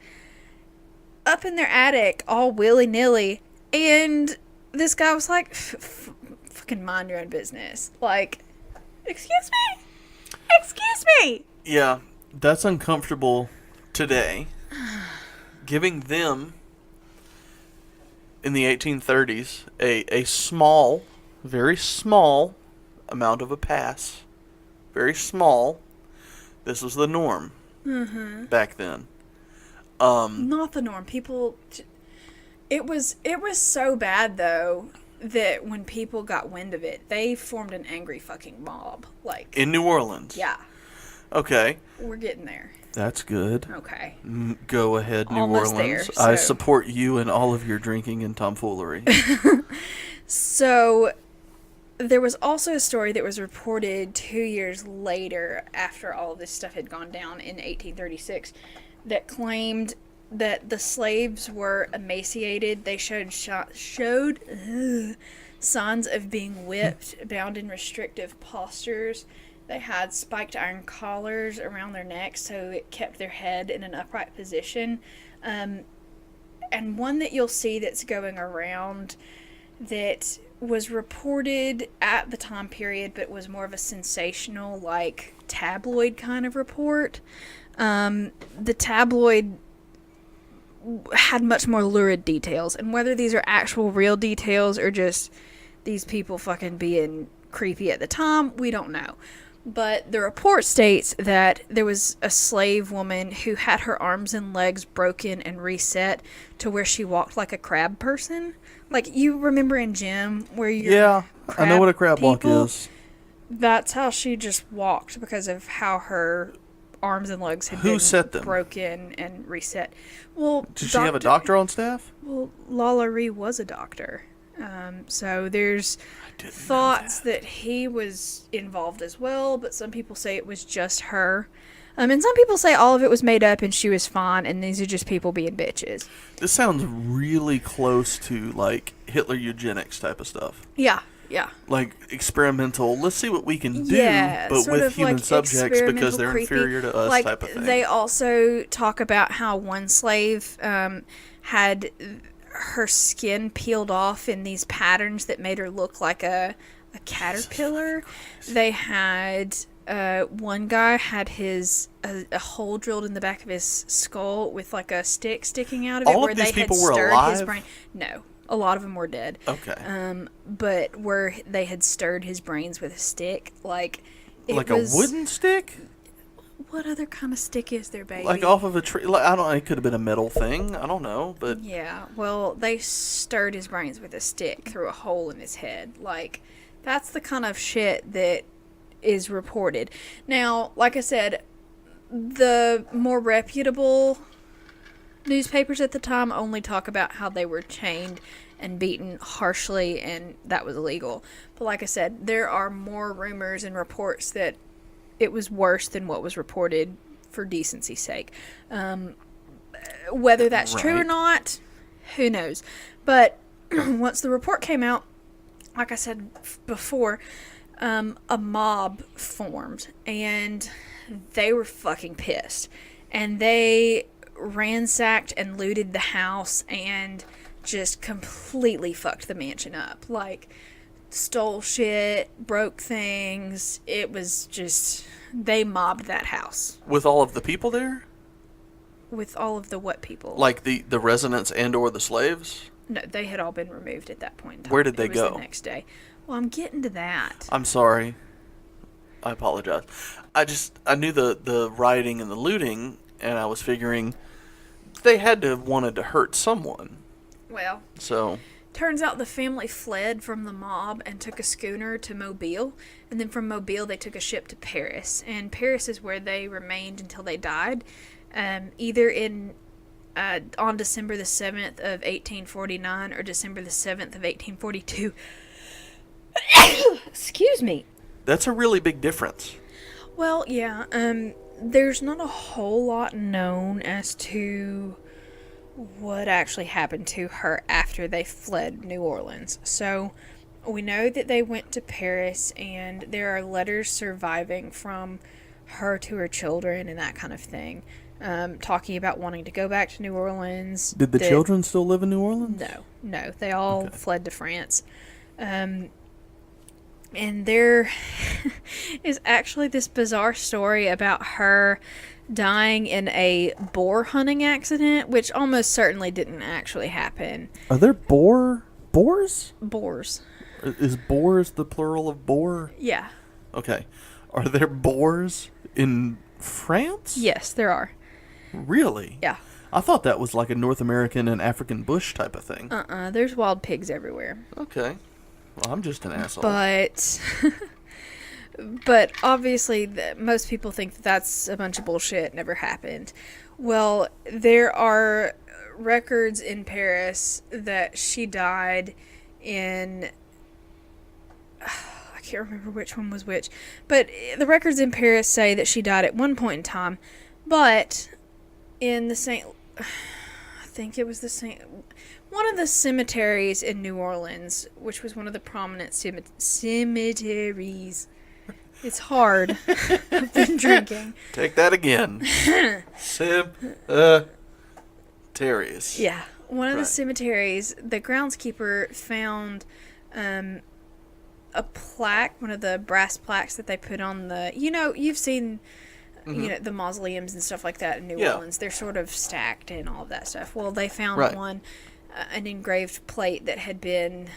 up in their attic all willy-nilly, and this guy was like, fucking mind your own business. Like, excuse me. Yeah, that's uncomfortable today. Giving them, in the 1830s, a small, very small amount of a pass. Very small. This was the norm back then. Not the norm. People... It was so bad, though, that when people got wind of it, they formed an angry fucking mob. Like... In New Orleans? Yeah. Okay. We're getting there. That's good. Okay. Go ahead, New Almost Orleans. there, I so- support you and all of your drinking and tomfoolery. So, there was also a story that was reported 2 years later, after all of this stuff had gone down in 1836, that claimed that the slaves were emaciated. They showed signs of being whipped, bound in restrictive postures. They had spiked iron collars around their necks so it kept their head in an upright position. And one that you'll see that's going around that was reported at the time period but was more of a sensational, like, tabloid kind of report. The tabloid had much more lurid details, and whether these are actual real details or just these people fucking being creepy at the time, we don't know. But the report states that there was a slave woman who had her arms and legs broken and reset to where she walked like a crab person. Like, you remember in gym where you're... Yeah, I know what a crab walk people? is. That's how she just walked because of how her arms and legs had Who been set them? broken and reset. Well, Did she have a doctor on staff? Well, Lalaurie was a doctor. So there's thoughts that he was involved as well, but some people say it was just her. And some people say all of it was made up and she was fine, and these are just people being bitches. This sounds really close to, like, Hitler eugenics type of stuff. Yeah. Like, experimental, let's see what we can do, Yeah, but sort with of human like subjects because experimental, they're creepy. inferior to us Like, type of thing. they also talk about how one slave had her skin peeled off in these patterns that made her look like a caterpillar. They had one guy had a hole drilled in the back of his skull with like a stick sticking out of it. All of where these they people had were stirred his alive? brain. No, a lot of them were dead. Okay. But where they had stirred his brains with a stick, like Like a wooden stick? What other kind of stick is there, baby? Like off of a tree? Like, I don't know. It could have been a metal thing. I don't know, but Yeah, well, they stirred his brains with a stick through a hole in his head. Like, that's the kind of shit that is reported. Now, like I said, the more reputable newspapers at the time only talk about how they were chained and beaten harshly, and that was illegal. But like I said, there are more rumors and reports that it was worse than what was reported for decency's sake. Whether that's true or not, who knows. But once the report came out, like I said before, a mob formed, and they were fucking pissed. And they ransacked and looted the house and just completely fucked the mansion up. Like, stole shit, broke things. It was just, they mobbed that house. with all of the people there? With all of the what people? Like the residents and or the slaves? No, they had all been removed at that point in time. Where did they It was go? the next day. Well, I'm getting to that. I'm sorry. I apologize. I knew the rioting and the looting, and I was figuring they had to have wanted to hurt someone. Well, So, turns out the family fled from the mob and took a schooner to Mobile. And then from Mobile, they took a ship to Paris. And Paris is where they remained until they died. Either on December the 7th of 1849 or December the 7th of 1842. Excuse me. that's a really big difference. Well, yeah, there's not a whole lot known as to what actually happened to her after they fled New Orleans. So, we know that they went to Paris, and there are letters surviving from her to her children and that kind of thing, talking about wanting to go back to New Orleans. Did the children still live in New Orleans? No, they all fled to France. And there is actually this bizarre story about her dying in a boar hunting accident, which almost certainly didn't actually happen. Are there boars? Boars. Is boars the plural of boar? Yeah. Okay. Are there boars in France? Yes, there are. Really? Yeah. I thought that was like a North American and African bush type of thing. There's wild pigs everywhere. Okay. Well, I'm just an asshole. But obviously, most people think that that's a bunch of bullshit. Never happened. Well, there are records in Paris that she died in. I can't remember which one was which, but the records in Paris say that she died at one point in time, but in the I think it was one of the cemeteries in New Orleans, which was one of the prominent cemeteries. It's hard. I've been drinking. Take that again. Cemeteries. Yeah. One of the cemeteries, the groundskeeper found a plaque, one of the brass plaques that they put on the, you've seen, the mausoleums and stuff like that in New Orleans. They're sort of stacked and all of that stuff. Well, they found one, an engraved plate that had been,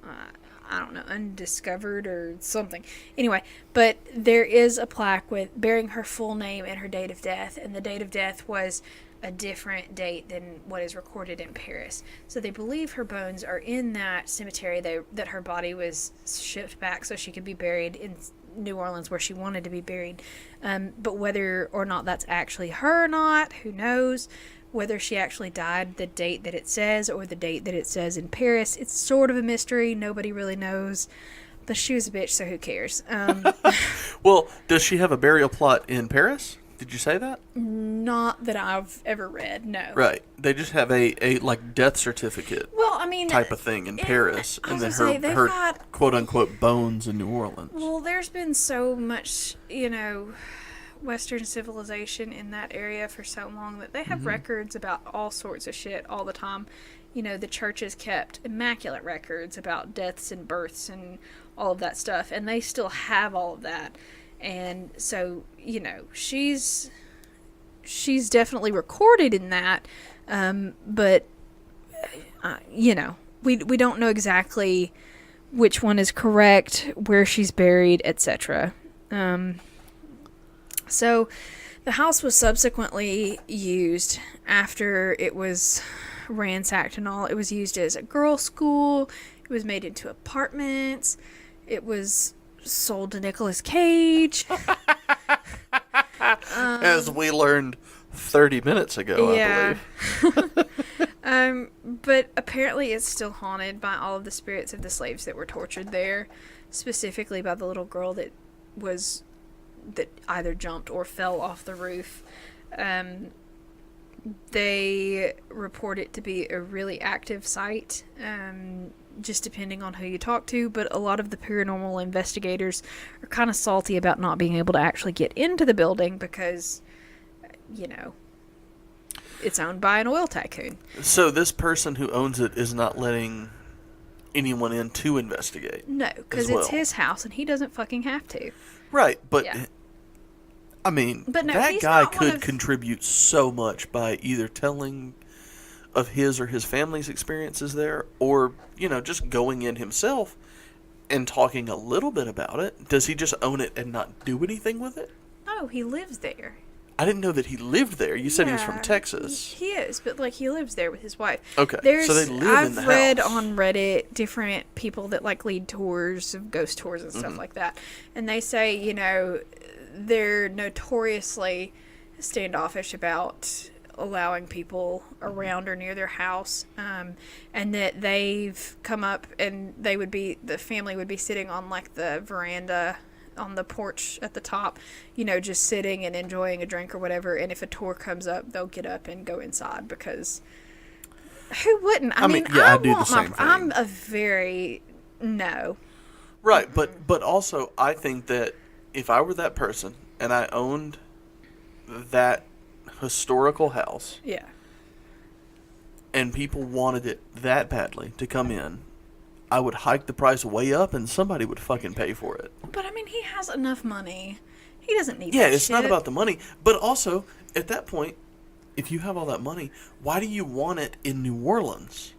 I don't know, undiscovered or something. Anyway, but there is a plaque bearing her full name and her date of death, and the date of death was a different date than what is recorded in Paris. So they believe her bones are in that cemetery, that her body was shipped back so she could be buried in New Orleans where she wanted to be buried. But whether or not that's actually her or not, who knows? Whether she actually died the date that it says or the date that it says in Paris, it's sort of a mystery. Nobody really knows. But she was a bitch, so who cares? Well, does she have a burial plot in Paris? Did you say that? Not that I've ever read, no. Right. They just have a like death certificate type of thing in Paris, and then her quote unquote bones in New Orleans. Well, there's been so much, Western civilization in that area for so long that they have records about all sorts of shit all the time. The churches kept immaculate records about deaths and births and all of that stuff, and they still have all of that. And so, she's definitely recorded in that, but we don't know exactly which one is correct, where she's buried, etc. So the house was subsequently used after it was ransacked and all. It was used as a girls' school. It was made into apartments. It was sold to Nicolas Cage. As we learned 30 minutes ago, I believe. But apparently it's still haunted by all of the spirits of the slaves that were tortured there, specifically by the little girl that either jumped or fell off the roof. They report it to be a really active site, just depending on who you talk to, but a lot of the paranormal investigators are kind of salty about not being able to actually get into the building because, it's owned by an oil tycoon. So this person who owns it is not letting anyone in to investigate? No, because it's his house and he doesn't fucking have to. Right, but... Yeah. I mean, but no, that guy could contribute so much by either telling of his or his family's experiences there, or, just going in himself and talking a little bit about it. Does he just own it and not do anything with it? No, he lives there. I didn't know that he lived there. You said he was from Texas. He is, but he lives there with his wife. Okay, so they live in the house. I've read on Reddit different people that lead tours of ghost tours and stuff like that, and they say they're notoriously standoffish about allowing people around or near their house, and that they've come up and the family would be sitting on the veranda on the porch at the top, just sitting and enjoying a drink or whatever, and if a tour comes up, they'll get up and go inside because who wouldn't? I mean, I do the same thing. I'm a very no. Right, but also I think that if I were that person and I owned that historical house, yeah, and people wanted it that badly to come in, I would hike the price way up and somebody would fucking pay for it. But I mean, he has enough money. He doesn't need that shit. Not about the money. But also, at that point, if you have all that money, why do you want it in New Orleans?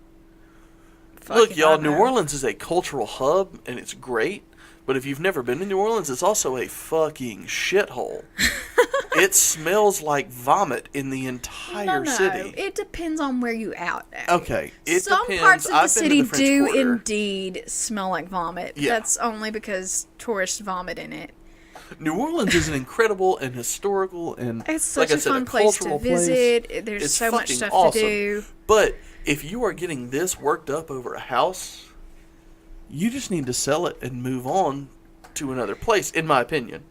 Look, y'all, New Orleans is a cultural hub and it's great. But if you've never been to New Orleans, it's also a fucking shithole. It smells like vomit in the entire city. It depends on where you out at. Okay, Some parts of the city do indeed smell like vomit. Yeah. That's only because tourists vomit in it. New Orleans is an incredible and historical and, it's such a fun place to visit. There's so much stuff to do. But if you are getting this worked up over a house, you just need to sell it and move on to another place, in my opinion.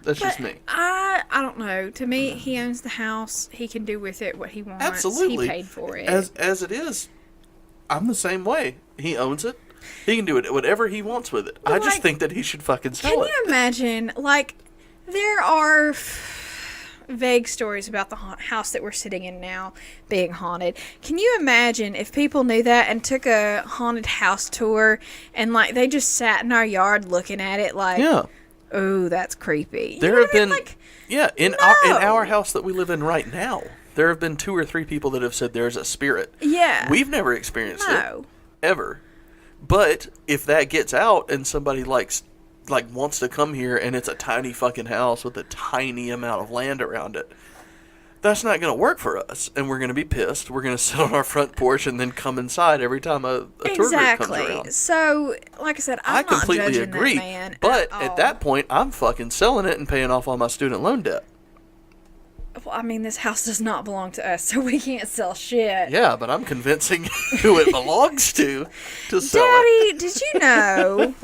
That's just me. I don't know. To me, he owns the house. He can do with it what he wants. Absolutely. He paid for it. As it is, I'm the same way. He owns it. He can do it whatever he wants with it. I just think that he should fucking sell it. Can you imagine, there are vague stories about the house that we're sitting in now being haunted. Can you imagine if people knew that and took a haunted house tour and they just sat in our yard looking at it yeah. Oh, that's creepy. There have been in our house that we live in right now, there have been 2 or 3 people that have said there's a spirit. Yeah. We've never experienced it ever. But if that gets out and somebody wants to come here and it's a tiny fucking house with a tiny amount of land around it, that's not going to work for us, and we're going to be pissed. We're going to sit on our front porch and then come inside every time a tour group comes around. So, like I said, I completely not judging agree. That man but at that point, I'm fucking selling it and paying off all my student loan debt. Well, I mean, this house does not belong to us, so we can't sell shit. Yeah, but I'm convincing who it belongs to sell it. Daddy, did you know?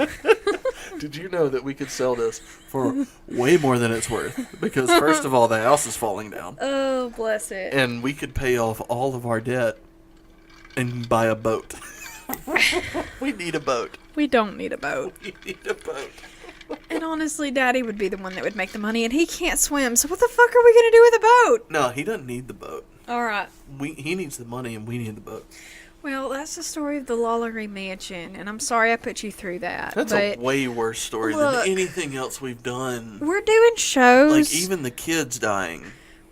Did you know that we could sell this for way more than it's worth? Because first of all, the house is falling down. Oh, bless it. And we could pay off all of our debt and buy a boat. We need a boat. We don't need a boat. We need a boat. And honestly, Daddy would be the one that would make the money, and he can't swim, so what the fuck are we going to do with a boat? No, he doesn't need the boat. All right. He needs the money, and we need the boat. Well, that's the story of the Lollery Mansion, and I'm sorry I put you through that. That's a way worse story than anything else we've done. We're doing shows. Even the kids dying.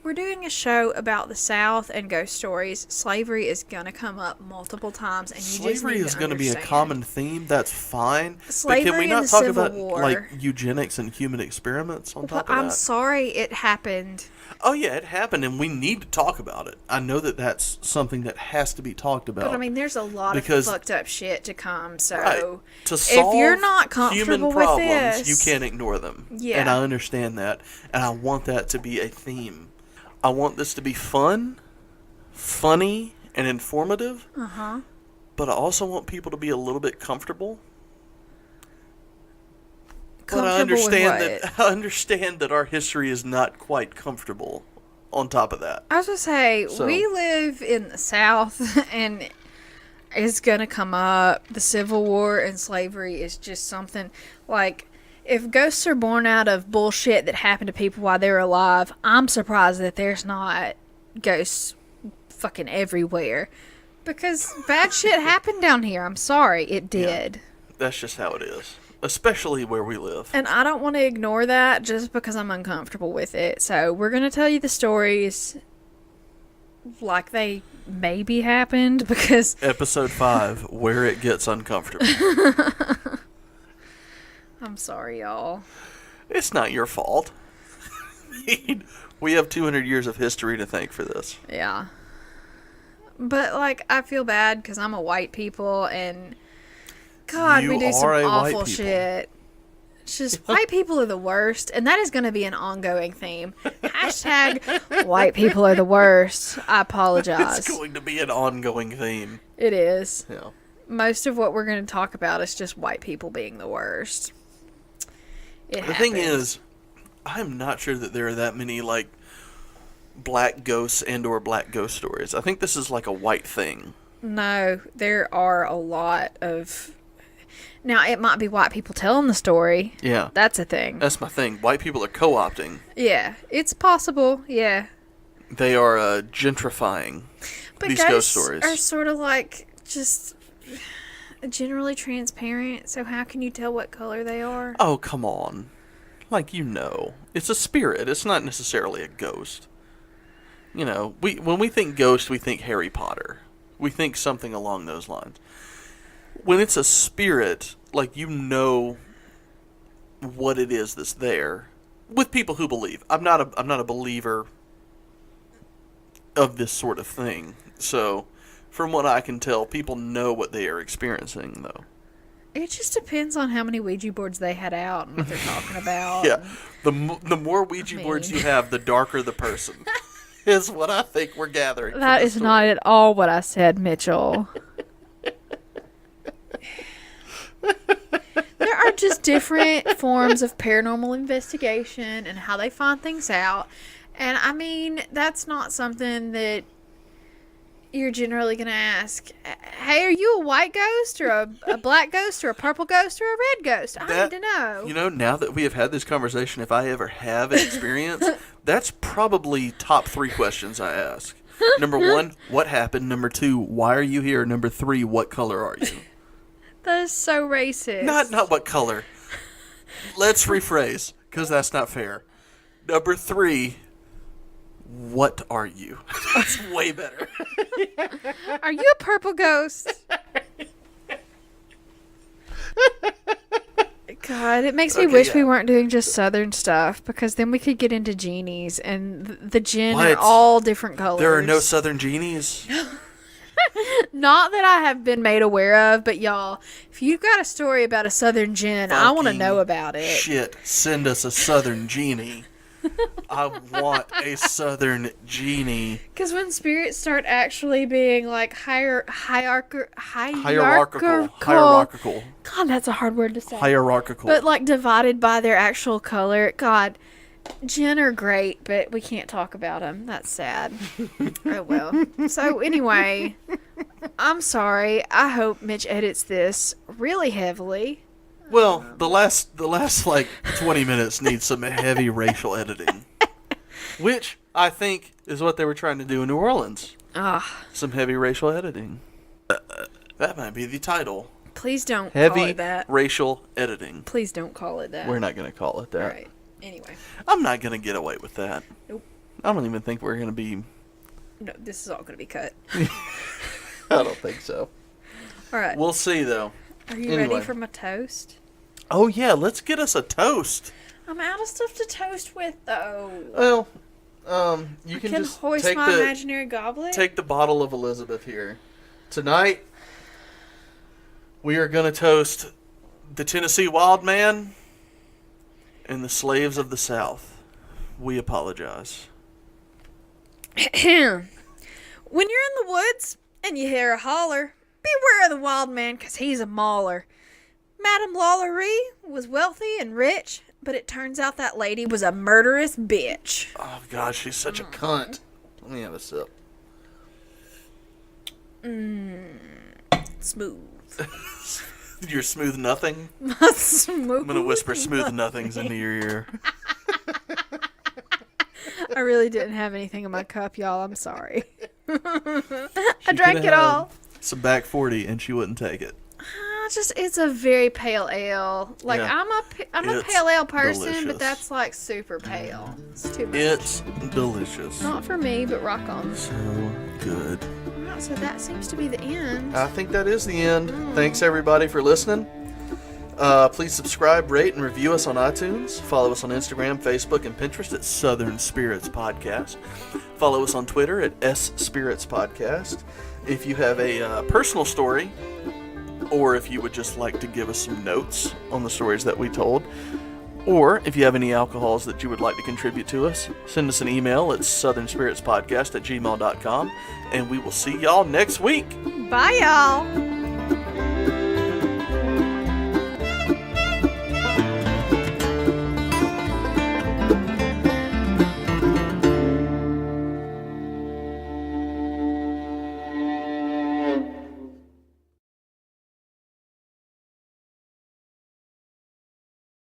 we're doing a show about the South and ghost stories. Slavery is going to come up multiple times, and Slavery is going to be a common theme. That's fine. Slavery but can we and not the talk Civil about War. like eugenics and human experiments on top of that? I'm sorry it happened. Oh yeah, it happened, and we need to talk about it. I know that that's something that has to be talked about. But I mean, there's a lot of fucked up shit to come. So right, to solve if you're not comfortable human with problems, this, you can't ignore them. Yeah, and I understand that, and I want that to be a theme. I want this to be fun, funny, and informative. But I also want people to be a little bit comfortable. But I understand that our history is not quite comfortable. On top of that, I was gonna say we live in the South, and it's gonna come up. The Civil War and slavery is just something like. If ghosts are born out of bullshit that happened to people while they were alive, I'm surprised that there's not ghosts fucking everywhere. Because bad shit happened down here. I'm sorry, it did. Yeah, that's just how it is. Especially where we live. And I don't want to ignore that just because I'm uncomfortable with it. So we're going to tell you the stories like they maybe happened because... Episode 5, where it gets uncomfortable. I'm sorry, y'all. It's not your fault. We have 200 years of history to thank for this. Yeah. But, like, I feel bad because I'm a white people and, God, we do some awful shit. It's just, white people are the worst, and that is going to be an ongoing theme. Hashtag, white people are the worst. I apologize. It's going to be an ongoing theme. It is. Yeah. Most of what we're going to talk about is just white people being the worst. The thing is, I'm not sure that there are that many, like, black ghosts and or black ghost stories. I think this is like a white thing. No, there are a lot of... Now, it might be white people telling the story. Yeah. That's a thing. That's my thing. White people are co-opting. Yeah, it's possible, yeah. They are gentrifying these ghost stories. Are sort of like just generally transparent, so how can you tell what color they are? Oh, come on. Like, it's a spirit. It's not necessarily a ghost. When we think ghost, we think Harry Potter. We think something along those lines. When it's a spirit, like, what it is that's there. With people who believe. I'm not a believer of this sort of thing. So, from what I can tell, people know what they are experiencing, though. It just depends on how many Ouija boards they had out and what they're talking about. Yeah. The more Ouija boards you have, the darker the person. Is what I think we're gathering. That is not at all what I said, Mitchell. There are just different forms of paranormal investigation and how they find things out. And, I mean, that's not something that you're generally going to ask, hey, are you a white ghost or a black ghost or a purple ghost or a red ghost? I need to know. Now that we have had this conversation, if I ever have an experience, that's probably top 3 questions I ask. Number 1, what happened? Number 2, why are you here? Number 3, what color are you? That is so racist. Not what color. Let's rephrase, because that's not fair. Number 3, what are you? That's way better. Are you a purple ghost? God, it makes me wish we weren't doing just Southern stuff, because then we could get into genies, and the jinn are all different colors. There are no Southern genies? Not that I have been made aware of, but y'all, if you've got a story about a Southern jinn, I want to know about it. Shit, send us a Southern genie. I want a Southern genie. Because when spirits start actually being like hierarchical. God, that's a hard word to say. Hierarchical. But like divided by their actual color. God, jinn are great, but we can't talk about them. That's sad. Oh well. So anyway, I'm sorry. I hope Mitch edits this really heavily. Well, the last like 20 minutes needs some heavy racial editing, which I think is what they were trying to do in New Orleans. Some heavy racial editing. That might be the title. Please don't call it that. Heavy racial editing. Please don't call it that. We're not going to call it that. All right. Anyway. I'm not going to get away with that. Nope. I don't even think we're going to be... No, this is all going to be cut. I don't think so. All right. We'll see, though. Are you ready for my toast? Oh, yeah. Let's get us a toast. I'm out of stuff to toast with, though. Well, you can just hoist take my imaginary goblet. Take the bottle of Elizabeth here. Tonight, we are going to toast the Tennessee Wild Man and the slaves of the South. We apologize. When you're in the woods and you hear a holler, beware of the wild man, 'cause he's a mauler. Madame Lalaurie was wealthy and rich, but it turns out that lady was a murderous bitch. Oh, gosh, she's such a cunt. Let me have a sip. Smooth. You're smooth nothing? Smooth. I'm going to whisper smooth nothings into your ear. I really didn't have anything in my cup, y'all. I'm sorry. I drank it all. Some back 40 and she wouldn't take it. It's a very pale ale. Like, Yeah. I'm a pale ale person, delicious. but that's like super pale. It's too much. It's delicious. Not for me, but rock on. So good. Alright, so that seems to be the end. I think that is the end. Thanks everybody for listening. Please subscribe, rate, and review us on iTunes. Follow us on Instagram, Facebook, and Pinterest at Southern Spirits Podcast. Follow us on Twitter at S Spirits Podcast. If you have a personal story, or if you would just like to give us some notes on the stories that we told, or if you have any alcohols that you would like to contribute to us, send us an email at southernspiritspodcast@gmail.com, and we will see y'all next week. Bye, y'all.